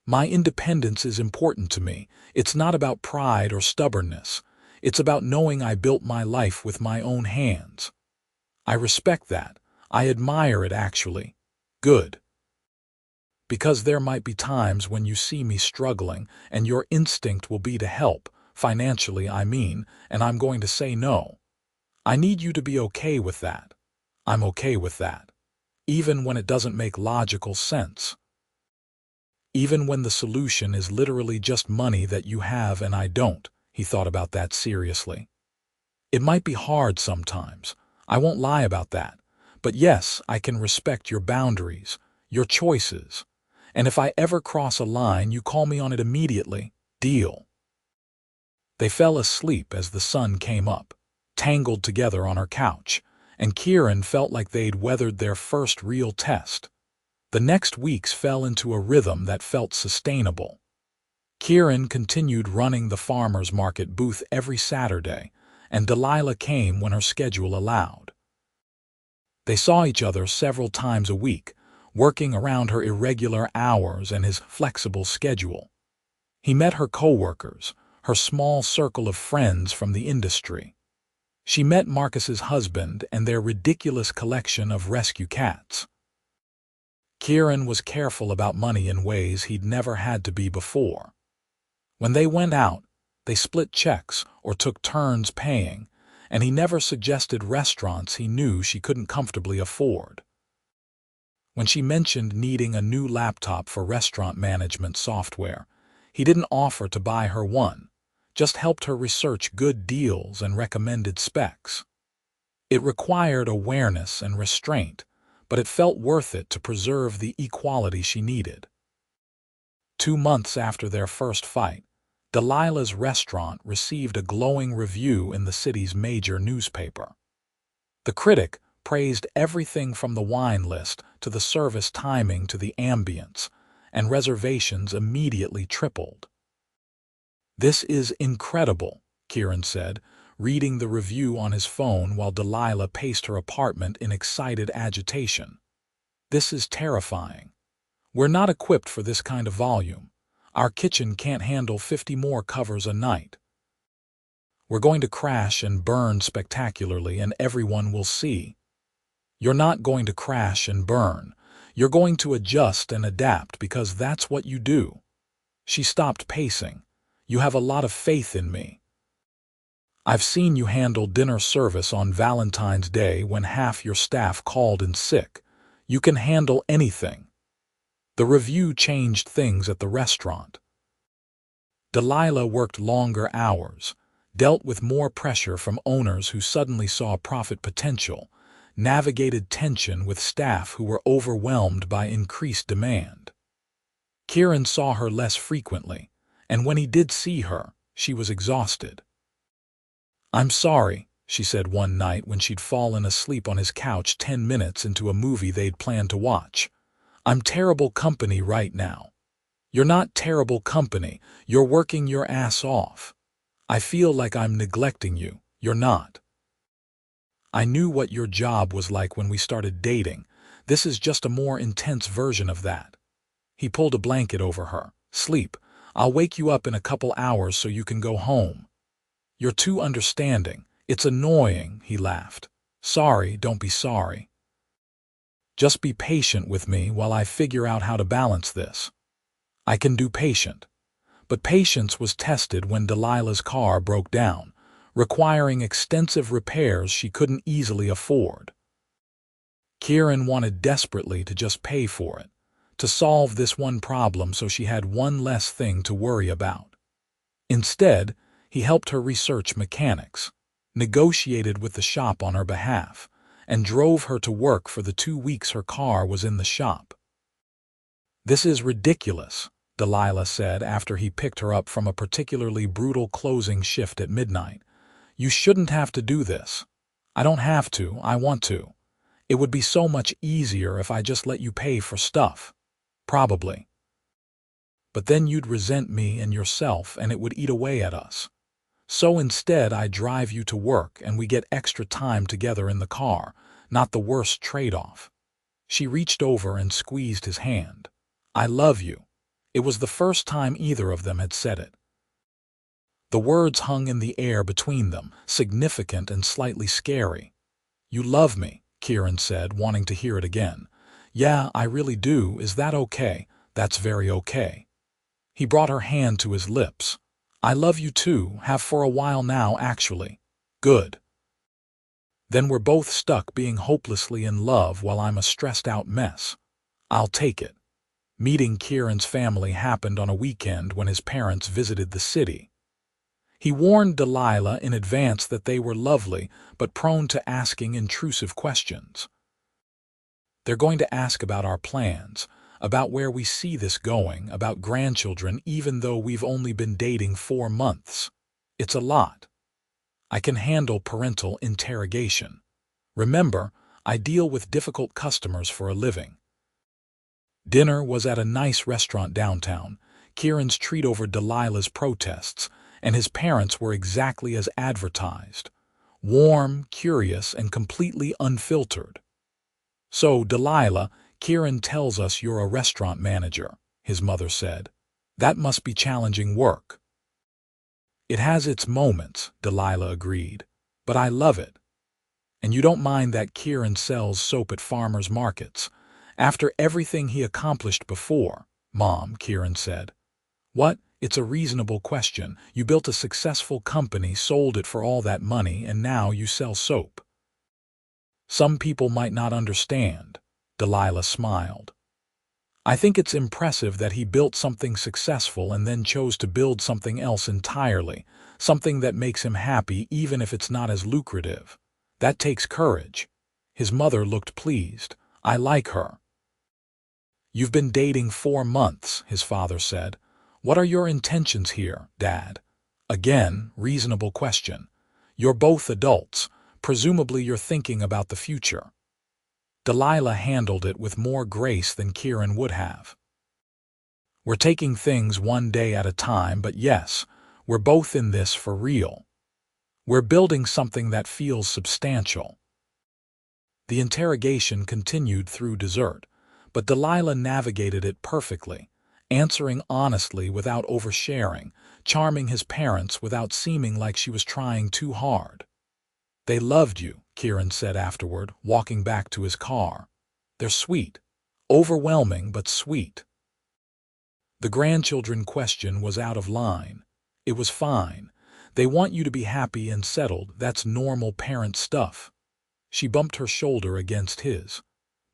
My independence is important to me. It's not about pride or stubbornness. It's about knowing I built my life with my own hands. I respect that. I admire it, actually. Good. Because there might be times when you see me struggling and your instinct will be to help, financially I mean, and I'm going to say no. I need you to be okay with that. I'm okay with that. Even when it doesn't make logical sense. Even when the solution is literally just money that you have and I don't, he thought about that seriously. It might be hard sometimes. I won't lie about that. But yes, I can respect your boundaries, your choices. And if I ever cross a line, you call me on it immediately. Deal. They fell asleep as the sun came up, tangled together on her couch, and Kieran felt like they'd weathered their first real test. The next weeks fell into a rhythm that felt sustainable. Kieran continued running the farmer's market booth every Saturday, and Delilah came when her schedule allowed. They saw each other several times a week, working around her irregular hours and his flexible schedule. He met her coworkers, her small circle of friends from the industry. She met Marcus's husband and their ridiculous collection of rescue cats. Kieran was careful about money in ways he'd never had to be before. When they went out, they split checks or took turns paying, and he never suggested restaurants he knew she couldn't comfortably afford. When she mentioned needing a new laptop for restaurant management software, he didn't offer to buy her one, just helped her research good deals and recommended specs. It required awareness and restraint, but it felt worth it to preserve the equality she needed. 2 months after their first fight, Delilah's restaurant received a glowing review in the city's major newspaper. The critic praised everything from the wine list to the service timing to the ambience, and reservations immediately tripled. "This is incredible," Kieran said, reading the review on his phone while Delilah paced her apartment in excited agitation. "This is terrifying. We're not equipped for this kind of volume. Our kitchen can't handle 50 more covers a night. We're going to crash and burn spectacularly, and everyone will see." "You're not going to crash and burn. You're going to adjust and adapt because that's what you do." She stopped pacing. "You have a lot of faith in me. I've seen you handle dinner service on Valentine's Day when half your staff called in sick. You can handle anything." The review changed things at the restaurant. Delilah worked longer hours, dealt with more pressure from owners who suddenly saw profit potential, navigated tension with staff who were overwhelmed by increased demand. Kieran saw her less frequently, and when he did see her, she was exhausted. "I'm sorry," she said one night when she'd fallen asleep on his couch 10 minutes into a movie they'd planned to watch. "I'm terrible company right now." "You're not terrible company. You're working your ass off. I feel like I'm neglecting you. You're not. I knew what your job was like when we started dating. This is just a more intense version of that." He pulled a blanket over her. "Sleep. I'll wake you up in a couple hours so you can go home." "You're too understanding. It's annoying," he laughed. "Sorry, don't be sorry. Just be patient with me while I figure out how to balance this." "I can do patient." But patience was tested when Delilah's car broke down, requiring extensive repairs she couldn't easily afford. Kieran wanted desperately to just pay for it, to solve this one problem so she had one less thing to worry about. Instead, he helped her research mechanics, negotiated with the shop on her behalf, and drove her to work for the 2 weeks her car was in the shop. "This is ridiculous," Delilah said after he picked her up from a particularly brutal closing shift at midnight. "You shouldn't have to do this." "I don't have to, I want to. It would be so much easier if I just let you pay for stuff." "Probably. But then you'd resent me and yourself and it would eat away at us. So instead I drive you to work and we get extra time together in the car, not the worst trade-off." She reached over and squeezed his hand. "I love you." It was the first time either of them had said it. The words hung in the air between them, significant and slightly scary. "You love me," Kieran said, wanting to hear it again. "Yeah, I really do. Is that okay?" "That's very okay." He brought her hand to his lips. "I love you too, have for a while now actually." "Good. Then we're both stuck being hopelessly in love while I'm a stressed-out mess. I'll take it." Meeting Kieran's family happened on a weekend when his parents visited the city. He warned Delilah in advance that they were lovely but prone to asking intrusive questions. "They're going to ask about our plans, about where we see this going, about grandchildren even though we've only been dating 4 months. It's a lot. I can handle parental interrogation. Remember, I deal with difficult customers for a living." Dinner was at a nice restaurant downtown, Kieran's treat over Delilah's protests, and his parents were exactly as advertised. Warm, curious, and completely unfiltered. "So, Delilah, Kieran tells us you're a restaurant manager," his mother said. "That must be challenging work." "It has its moments," Delilah agreed, "but I love it." "And you don't mind that Kieran sells soap at farmers' markets, after everything he accomplished before?" "Mom," Kieran said. "What? It's a reasonable question. You built a successful company, sold it for all that money, and now you sell soap." "Some people might not understand," Delilah smiled. "I think it's impressive that he built something successful and then chose to build something else entirely, something that makes him happy even if it's not as lucrative. That takes courage." His mother looked pleased. "I like her." "You've been dating 4 months," his father said. What are your intentions here, Dad? Again, reasonable question. You're both adults. Presumably you're thinking about the future. Delilah handled it with more grace than Kieran would have. We're taking things one day at a time, but yes, we're both in this for real. We're building something that feels substantial. The interrogation continued through dessert, but Delilah navigated it perfectly, answering honestly without oversharing, charming his parents without seeming like she was trying too hard. They loved you, Kieran said afterward, walking back to his car. They're sweet. Overwhelming, but sweet. The grandchildren question was out of line. It was fine. They want you to be happy and settled. That's normal parent stuff. She bumped her shoulder against his.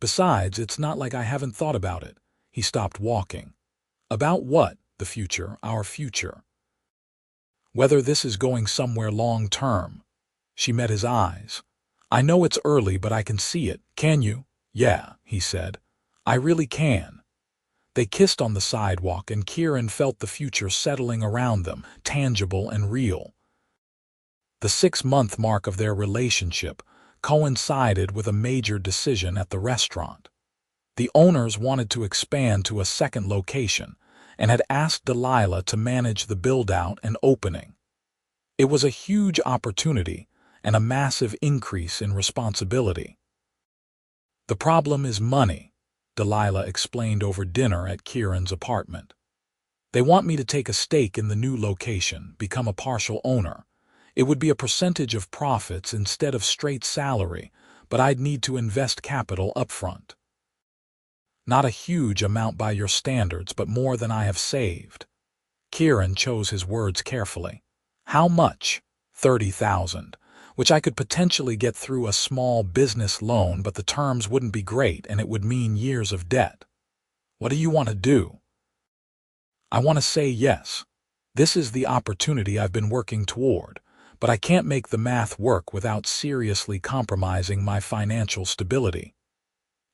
Besides, it's not like I haven't thought about it. He stopped walking. About what? The future, our future. Whether this is going somewhere long term. She met his eyes. I know it's early, but I can see it. Can you? Yeah, he said. I really can. They kissed on the sidewalk, and Kieran felt the future settling around them, tangible and real. The 6-month mark of their relationship coincided with a major decision at the restaurant. The owners wanted to expand to a second location and had asked Delilah to manage the build-out and opening. It was a huge opportunity and a massive increase in responsibility. The problem is money, Delilah explained over dinner at Kieran's apartment. They want me to take a stake in the new location, become a partial owner. It would be a percentage of profits instead of straight salary, but I'd need to invest capital upfront. Not a huge amount by your standards, but more than I have saved. Kieran chose his words carefully. How much? 30,000, which I could potentially get through a small business loan, but the terms wouldn't be great and it would mean years of debt. What do you want to do? I want to say yes. This is the opportunity I've been working toward, but I can't make the math work without seriously compromising my financial stability.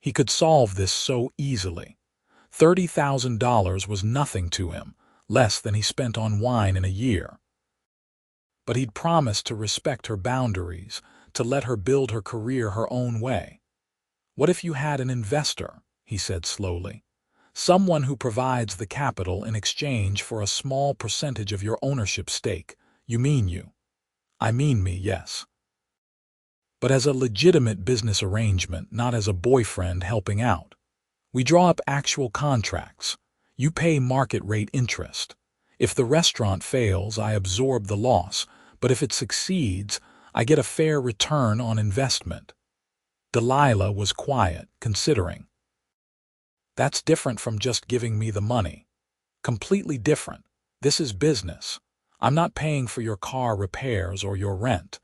He could solve this so easily. $30,000 was nothing to him, less than he spent on wine in a year. But he'd promised to respect her boundaries, to let her build her career her own way. What if you had an investor, he said slowly. Someone who provides the capital in exchange for a small percentage of your ownership stake. You mean you? I mean me, yes. But as a legitimate business arrangement, not as a boyfriend helping out. We draw up actual contracts. You pay market rate interest. If the restaurant fails, I absorb the loss, but if it succeeds, I get a fair return on investment. Delilah was quiet, considering. That's different from just giving me the money. Completely different. This is business. I'm not paying for your car repairs or your rent.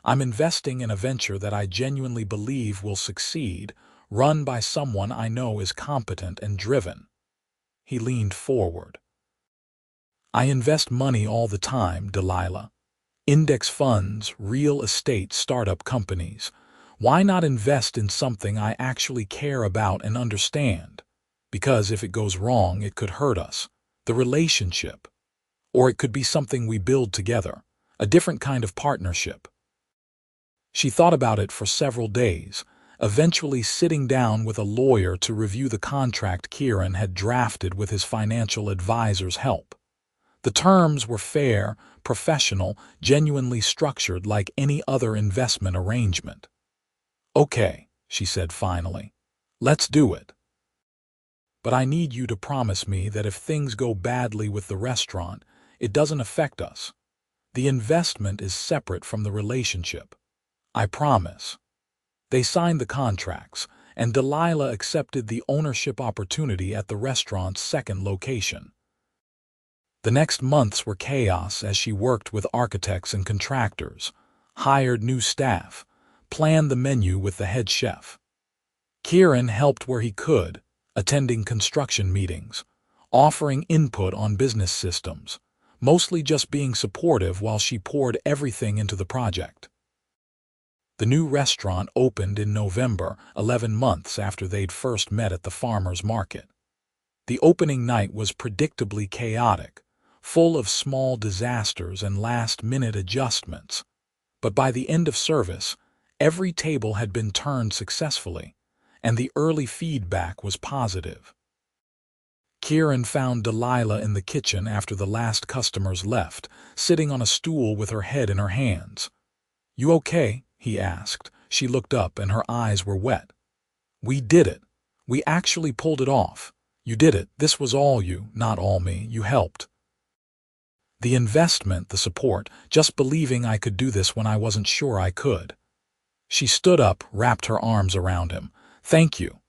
I'm investing in a venture that I genuinely believe will succeed, run by someone I know is competent and driven. He leaned forward. I invest money all the time, Delilah. Index funds, real estate, startup companies. Why not invest in something I actually care about and understand? Because if it goes wrong, it could hurt us, the relationship. Or it could be something we build together, a different kind of partnership. She thought about it for several days, eventually sitting down with a lawyer to review the contract Kieran had drafted with his financial advisor's help. The terms were fair, professional, genuinely structured like any other investment arrangement. Okay, she said finally. Let's do it. But I need you to promise me that if things go badly with the restaurant, it doesn't affect us. The investment is separate from the relationship. I promise. They signed the contracts, and Delilah accepted the ownership opportunity at the restaurant's second location. The next months were chaos as she worked with architects and contractors, hired new staff, planned the menu with the head chef. Kieran helped where he could, attending construction meetings, offering input on business systems, mostly just being supportive while she poured everything into the project. The new restaurant opened in November, 11 months after they'd first met at the farmer's market. The opening night was predictably chaotic, full of small disasters and last-minute adjustments. But by the end of service, every table had been turned successfully, and the early feedback was positive. Kieran found Delilah in the kitchen after the last customers left, sitting on a stool with her head in her hands. "You okay?" he asked. She looked up and her eyes were wet. "We did it. We actually pulled it off. You did it. This was all you, not all me. You helped. The investment, the support, just believing I could do this when I wasn't sure I could." She stood up, wrapped her arms around him. "Thank you.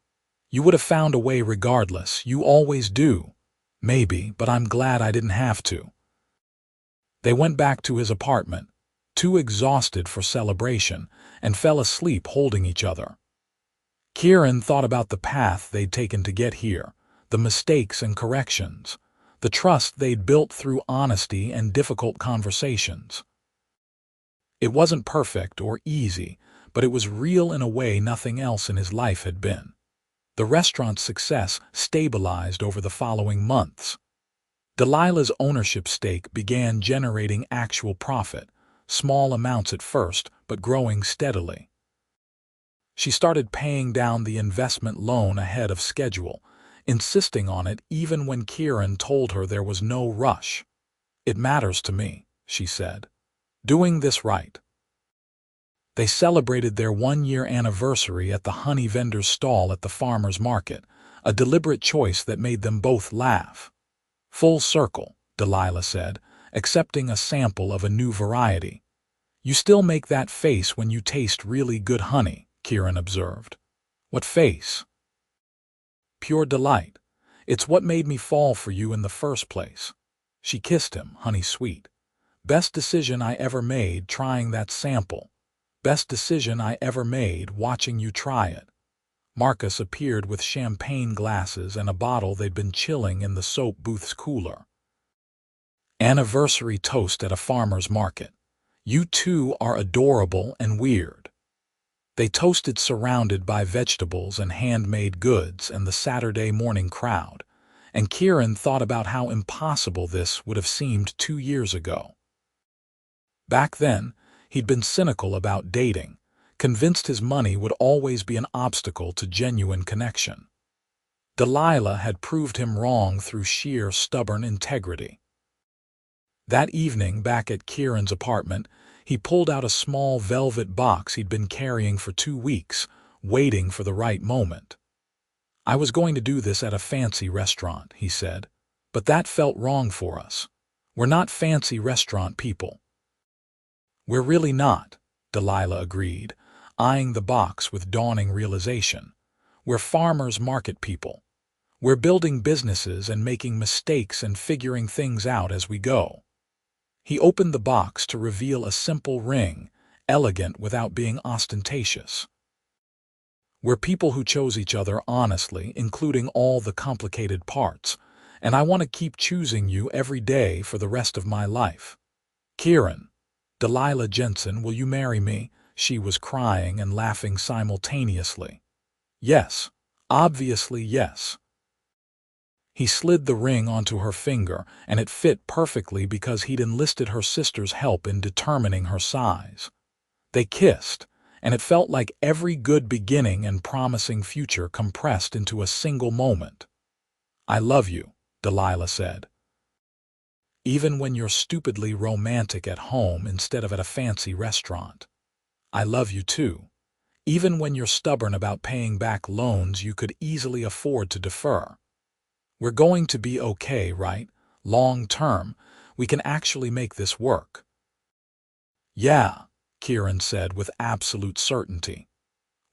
You would have found a way regardless. You always do. Maybe, but I'm glad I didn't have to." They went back to his apartment, too exhausted for celebration, and fell asleep holding each other. Kieran thought about the path they'd taken to get here, the mistakes and corrections, the trust they'd built through honesty and difficult conversations. It wasn't perfect or easy, but it was real in a way nothing else in his life had been. The restaurant's success stabilized over the following months. Delilah's ownership stake began generating actual profit, small amounts at first, but growing steadily. She started paying down the investment loan ahead of schedule, insisting on it even when Kieran told her there was no rush. "It matters to me," she said. "Doing this right." They celebrated their one-year anniversary at the honey vendor's stall at the farmer's market, a deliberate choice that made them both laugh. "Full circle," Delilah said, accepting a sample of a new variety. "You still make that face when you taste really good honey," Kieran observed. "What face?" "Pure delight. It's what made me fall for you in the first place." She kissed him, honey sweet. "Best decision I ever made trying that sample. Best decision I ever made watching you try it." Marcus appeared with champagne glasses and a bottle they'd been chilling in the soap booth's cooler. "Anniversary toast at a farmer's market. You two are adorable and weird." They toasted surrounded by vegetables and handmade goods and the Saturday morning crowd, and Kieran thought about how impossible this would have seemed 2 years ago. Back then, he'd been cynical about dating, convinced his money would always be an obstacle to genuine connection. Delilah had proved him wrong through sheer stubborn integrity. That evening, back at Kieran's apartment, he pulled out a small velvet box he'd been carrying for 2 weeks, waiting for the right moment. "I was going to do this at a fancy restaurant," he said, "but that felt wrong for us. We're not fancy restaurant people." "We're really not," Delilah agreed, eyeing the box with dawning realization. "We're farmers market people. We're building businesses and making mistakes and figuring things out as we go." He opened the box to reveal a simple ring, elegant without being ostentatious. "We're people who chose each other honestly, including all the complicated parts, and I want to keep choosing you every day for the rest of my life. Kieran, Delilah Jensen, will you marry me?" She was crying and laughing simultaneously. "Yes, obviously yes." He slid the ring onto her finger, and it fit perfectly because he'd enlisted her sister's help in determining her size. They kissed, and it felt like every good beginning and promising future compressed into a single moment. "I love you," Delilah said. "Even when you're stupidly romantic at home instead of at a fancy restaurant. I love you too. Even when you're stubborn about paying back loans you could easily afford to defer. We're going to be okay, right? Long term, we can actually make this work." "Yeah," Kieran said with absolute certainty.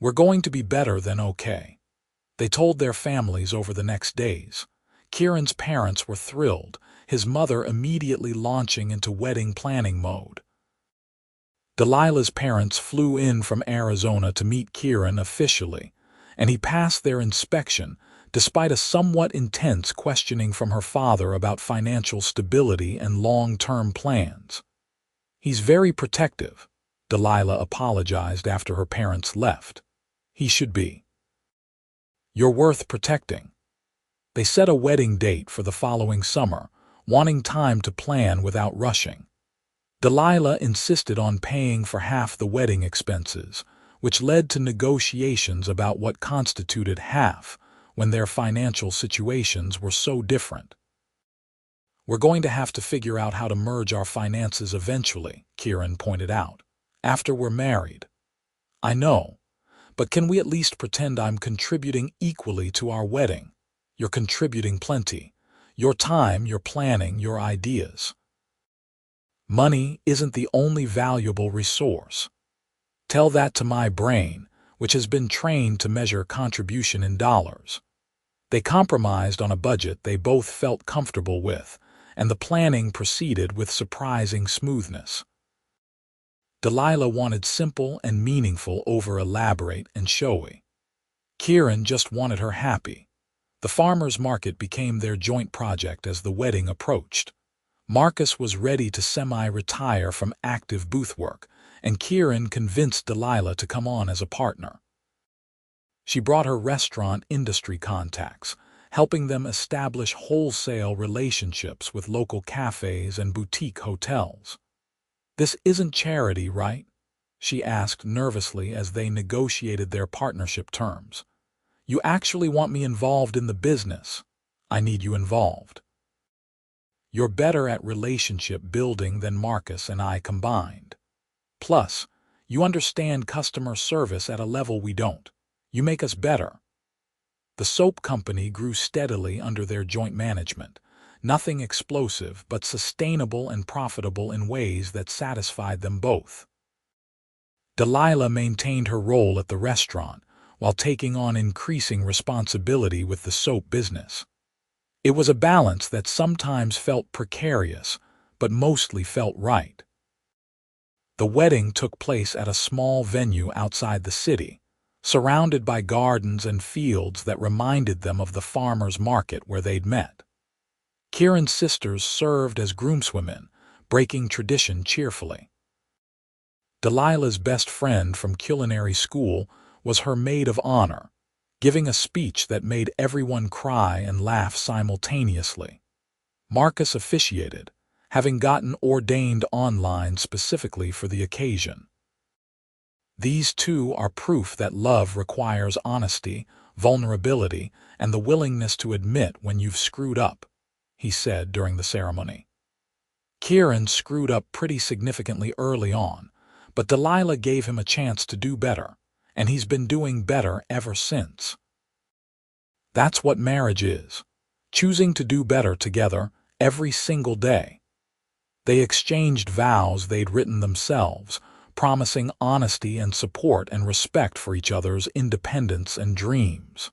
"We're going to be better than okay." They told their families over the next days. Kieran's parents were thrilled, his mother immediately launching into wedding planning mode. Delilah's parents flew in from Arizona to meet Kieran officially, and he passed their inspection, despite a somewhat intense questioning from her father about financial stability and long-term plans. "He's very protective," Delilah apologized after her parents left. "He should be. You're worth protecting." They set a wedding date for the following summer, wanting time to plan without rushing. Delilah insisted on paying for half the wedding expenses, which led to negotiations about what constituted half when their financial situations were so different. "We're going to have to figure out how to merge our finances eventually," Kieran pointed out, "after we're married." "I know, but can we at least pretend I'm contributing equally to our wedding? You're contributing plenty. Your time, your planning, your ideas. Money isn't the only valuable resource. Tell that to my brain, which has been trained to measure contribution in dollars." They compromised on a budget they both felt comfortable with, and the planning proceeded with surprising smoothness. Delilah wanted simple and meaningful over elaborate and showy. Kieran just wanted her happy. The farmers' market became their joint project as the wedding approached. Marcus was ready to semi-retire from active booth work, and Kieran convinced Delilah to come on as a partner. She brought her restaurant industry contacts, helping them establish wholesale relationships with local cafes and boutique hotels. "This isn't charity, right?" she asked nervously as they negotiated their partnership terms. "You actually want me involved in the business. I need you involved. You're better at relationship building than Marcus and I combined. Plus, you understand customer service at a level we don't. You make us better." The soap company grew steadily under their joint management, nothing explosive but sustainable and profitable in ways that satisfied them both. Delilah maintained her role at the restaurant while taking on increasing responsibility with the soap business. It was a balance that sometimes felt precarious, but mostly felt right. The wedding took place at a small venue outside the city, surrounded by gardens and fields that reminded them of the farmers' market where they'd met. Kieran's sisters served as groomswomen, breaking tradition cheerfully. Delilah's best friend from culinary school was her maid of honor, giving a speech that made everyone cry and laugh simultaneously. Marcus officiated, having gotten ordained online specifically for the occasion. "These two are proof that love requires honesty, vulnerability, and the willingness to admit when you've screwed up," he said during the ceremony. Kieran screwed up pretty significantly early on, but Delilah gave him a chance to do better, and he's been doing better ever since. That's what marriage is, choosing to do better together every single day. They exchanged vows they'd written themselves, promising honesty and support and respect for each other's independence and dreams.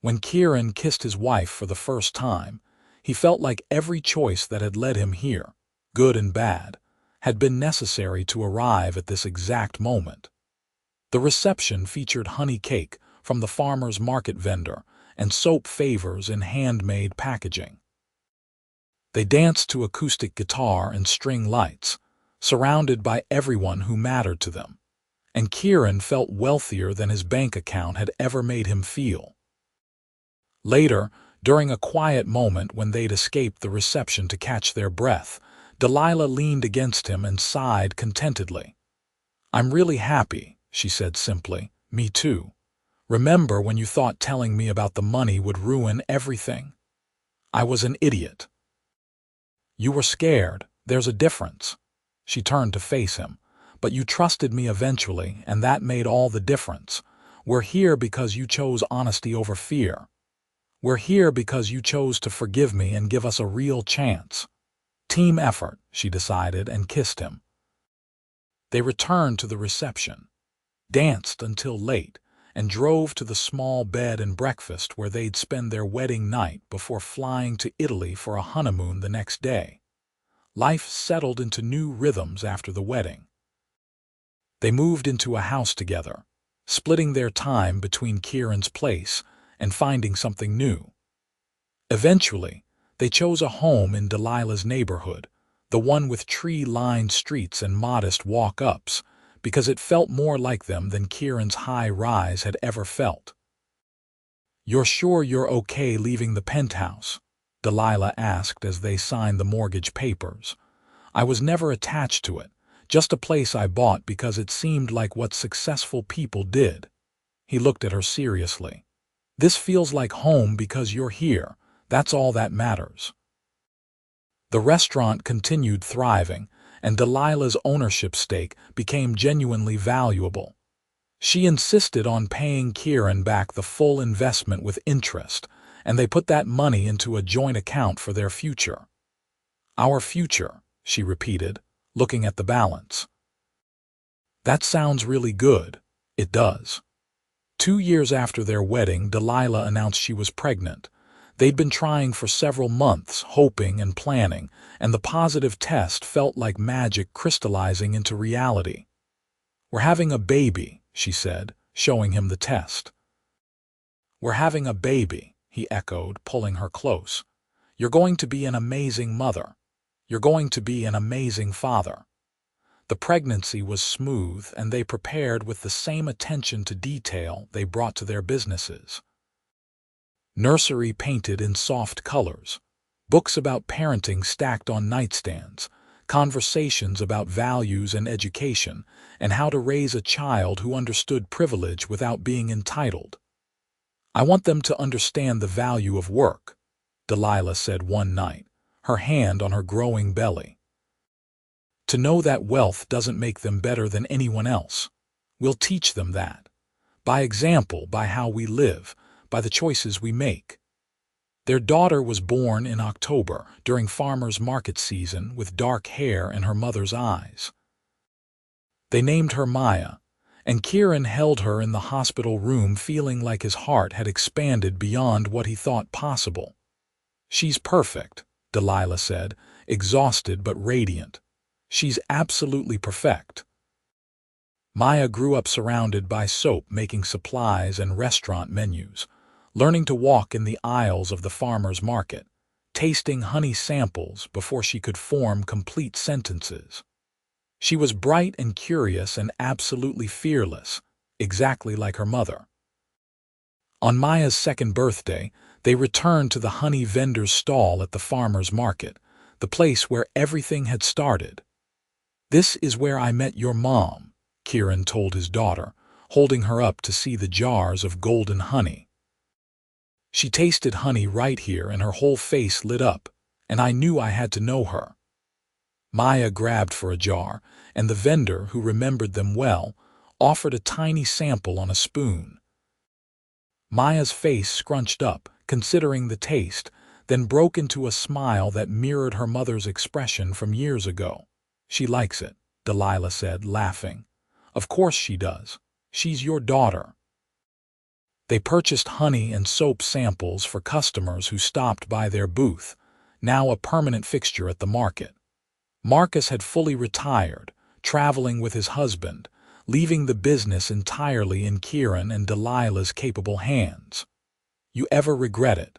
When Kieran kissed his wife for the first time, he felt like every choice that had led him here, good and bad, had been necessary to arrive at this exact moment. The reception featured honey cake from the farmer's market vendor and soap favors in handmade packaging. They danced to acoustic guitar and string lights, surrounded by everyone who mattered to them, and Kieran felt wealthier than his bank account had ever made him feel. Later, during a quiet moment when they'd escaped the reception to catch their breath, Delilah leaned against him and sighed contentedly. "I'm really happy," she said simply. "Me too. Remember when you thought telling me about the money would ruin everything? I was an idiot. You were scared. There's a difference." She turned to face him. "But you trusted me eventually, and that made all the difference. We're here because you chose honesty over fear. We're here because you chose to forgive me and give us a real chance. Team effort," she decided, and kissed him. They returned to the reception, danced until late, and drove to the small bed and breakfast where they'd spend their wedding night before flying to Italy for a honeymoon the next day. Life settled into new rhythms after the wedding. They moved into a house together, splitting their time between Kieran's place and finding something new. Eventually, they chose a home in Delilah's neighborhood, the one with tree-lined streets and modest walk-ups, because it felt more like them than Kieran's high-rise had ever felt. "You're sure you're okay leaving the penthouse?" Delilah asked as they signed the mortgage papers. I was never attached to it, just a place I bought because it seemed like what successful people did. He looked at her seriously. This feels like home because you're here. That's all that matters. The restaurant continued thriving, and Delilah's ownership stake became genuinely valuable. She insisted on paying Kieran back the full investment with interest, and they put that money into a joint account for their future. Our future, she repeated, looking at the balance. That sounds really good. It does. 2 years after their wedding, Delilah announced she was pregnant. They'd been trying for several months, hoping and planning, and the positive test felt like magic crystallizing into reality. We're having a baby, she said, showing him the test. We're having a baby, he echoed, pulling her close. You're going to be an amazing mother. You're going to be an amazing father. The pregnancy was smooth, and they prepared with the same attention to detail they brought to their businesses. Nursery painted in soft colors, books about parenting stacked on nightstands, conversations about values and education, and how to raise a child who understood privilege without being entitled. I want them to understand the value of work, Delilah said one night, her hand on her growing belly. To know that wealth doesn't make them better than anyone else. We'll teach them that. By example, by how we live, by the choices we make. Their daughter was born in October, during farmers' market season, with dark hair and her mother's eyes. They named her Maya, and Kieran held her in the hospital room feeling like his heart had expanded beyond what he thought possible. She's perfect, Delilah said, exhausted but radiant. She's absolutely perfect. Maya grew up surrounded by soap-making supplies and restaurant menus, learning to walk in the aisles of the farmer's market, tasting honey samples before she could form complete sentences. She was bright and curious and absolutely fearless, exactly like her mother. On Maya's second birthday, they returned to the honey vendor's stall at the farmer's market, the place where everything had started. This is where I met your mom, Kieran told his daughter, holding her up to see the jars of golden honey. She tasted honey right here and her whole face lit up, and I knew I had to know her. Maya grabbed for a jar, and the vendor, who remembered them well, offered a tiny sample on a spoon. Maya's face scrunched up, considering the taste, then broke into a smile that mirrored her mother's expression from years ago. She likes it, Delilah said, laughing. Of course she does. She's your daughter. They purchased honey and soap samples for customers who stopped by their booth, now a permanent fixture at the market. Marcus had fully retired, traveling with his husband, leaving the business entirely in Kieran and Delilah's capable hands. You ever regret it?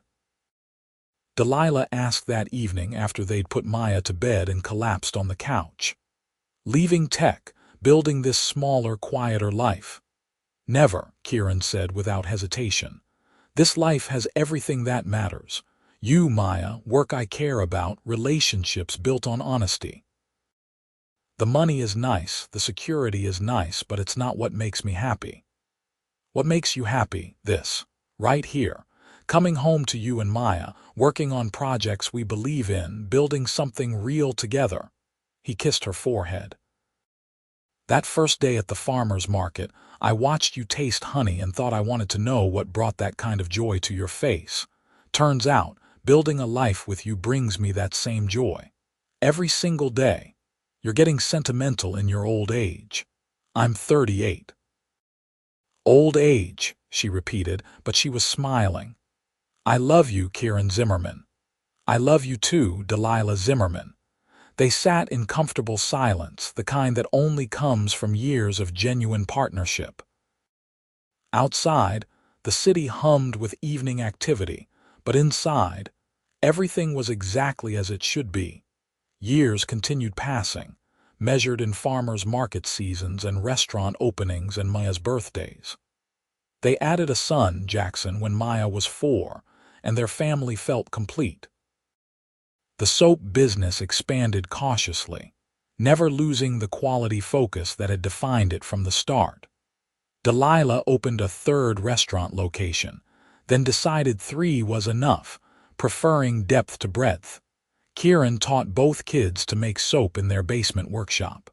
Delilah asked that evening after they'd put Maya to bed and collapsed on the couch. Leaving tech, building this smaller, quieter life. Never, Kieran said without hesitation. This life has everything that matters. You, Maya, work I care about, relationships built on honesty. The money is nice, the security is nice, but it's not what makes me happy. What makes you happy? This, right here. Coming home to you and Maya, working on projects we believe in, building something real together. He kissed her forehead. That first day at the farmer's market, I watched you taste honey and thought I wanted to know what brought that kind of joy to your face. Turns out, building a life with you brings me that same joy. Every single day. You're getting sentimental in your old age. I'm 38. Old age, she repeated, but she was smiling. I love you, Kieran Zimmerman. I love you too, Delilah Zimmerman. They sat in comfortable silence, the kind that only comes from years of genuine partnership. Outside, the city hummed with evening activity, but inside, everything was exactly as it should be. Years continued passing, measured in farmers' market seasons and restaurant openings and Maya's birthdays. They added a son, Jackson, when Maya was 4, and their family felt complete. The soap business expanded cautiously, never losing the quality focus that had defined it from the start. Delilah opened a third restaurant location, then decided 3 was enough, preferring depth to breadth. Kieran taught both kids to make soap in their basement workshop.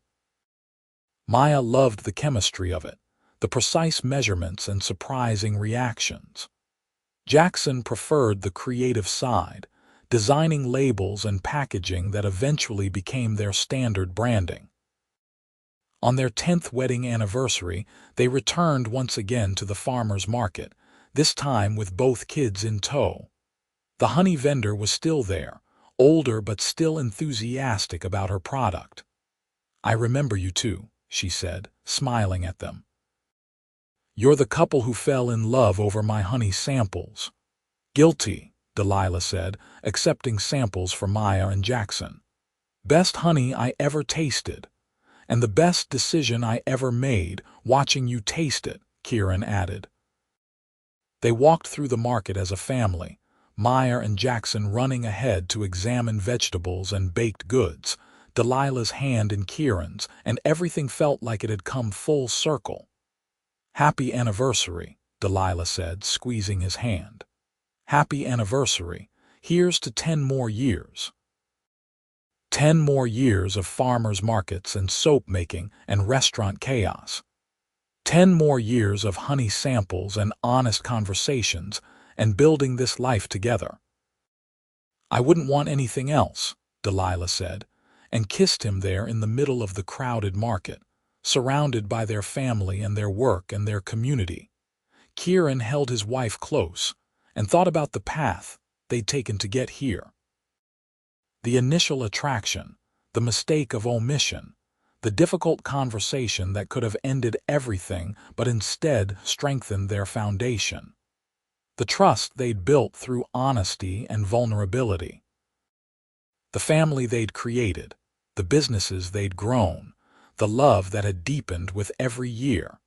Maya loved the chemistry of it, the precise measurements and surprising reactions. Jackson preferred the creative side, designing labels and packaging that eventually became their standard branding. On their 10th wedding anniversary, they returned once again to the farmer's market, this time with both kids in tow. The honey vendor was still there, older but still enthusiastic about her product. "I remember you too," she said, smiling at them. "You're the couple who fell in love over my honey samples." "Guilty," Delilah said, accepting samples for Maya and Jackson. "Best honey I ever tasted. And the best decision I ever made, watching you taste it," Kieran added. They walked through the market as a family, Maya and Jackson running ahead to examine vegetables and baked goods, Delilah's hand in Kieran's, and everything felt like it had come full circle. "Happy anniversary," Delilah said, squeezing his hand. "Happy anniversary. Here's to 10 more years." 10 more years of farmers' markets and soap-making and restaurant chaos. 10 more years of honey samples and honest conversations and building this life together. "I wouldn't want anything else," Delilah said, and kissed him there in the middle of the crowded market, surrounded by their family and their work and their community. Kieran held his wife close and thought about the path they'd taken to get here. The initial attraction, the mistake of omission, the difficult conversation that could have ended everything but instead strengthened their foundation. The trust they'd built through honesty and vulnerability. The family they'd created, the businesses they'd grown, the love that had deepened with every year.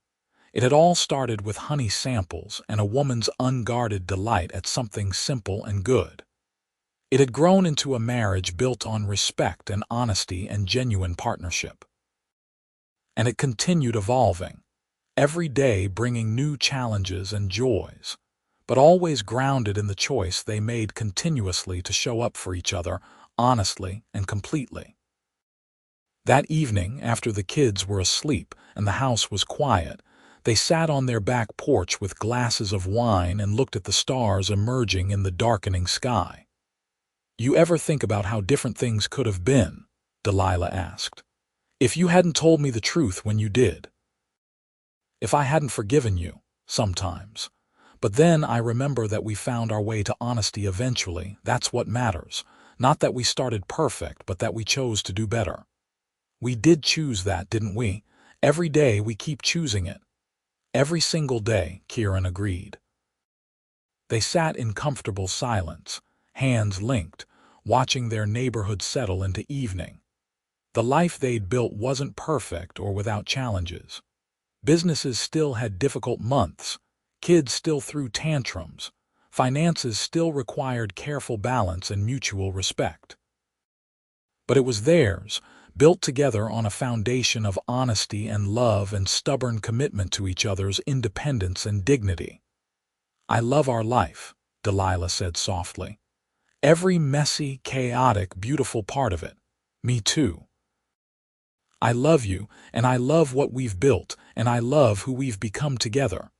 It had all started with honey samples and a woman's unguarded delight at something simple and good. It had grown into a marriage built on respect and honesty and genuine partnership. And it continued evolving, every day bringing new challenges and joys, but always grounded in the choice they made continuously to show up for each other honestly and completely. That evening, after the kids were asleep and the house was quiet, they sat on their back porch with glasses of wine and looked at the stars emerging in the darkening sky. "You ever think about how different things could have been?" Delilah asked. "If you hadn't told me the truth when you did? If I hadn't forgiven you, sometimes. But then I remember that we found our way to honesty eventually. That's what matters. Not that we started perfect, but that we chose to do better. We did choose that, didn't we? Every day we keep choosing it." "Every single day," Kieran agreed. They sat in comfortable silence, hands linked, watching their neighborhood settle into evening. The life they'd built wasn't perfect or without challenges. Businesses still had difficult months, kids still threw tantrums, finances still required careful balance and mutual respect. But it was theirs, built together on a foundation of honesty and love and stubborn commitment to each other's independence and dignity. "I love our life," Delilah said softly. "Every messy, chaotic, beautiful part of it. Me too. I love you, and I love what we've built, and I love who we've become together.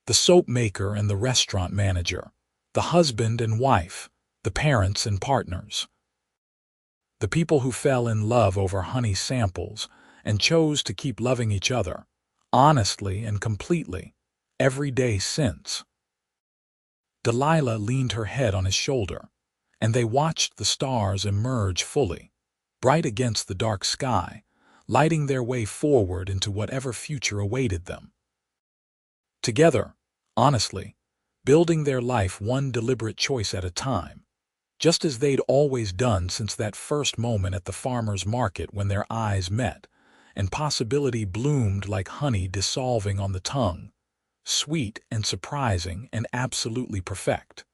The soap maker and the restaurant manager, the husband and wife, the parents and partners. The people who fell in love over honey samples and chose to keep loving each other, honestly and completely, every day since." Delilah leaned her head on his shoulder, and they watched the stars emerge fully, bright against the dark sky, lighting their way forward into whatever future awaited them. Together, honestly, building their life one deliberate choice at a time, just as they'd always done since that first moment at the farmer's market when their eyes met, and possibility bloomed like honey dissolving on the tongue, sweet and surprising and absolutely perfect.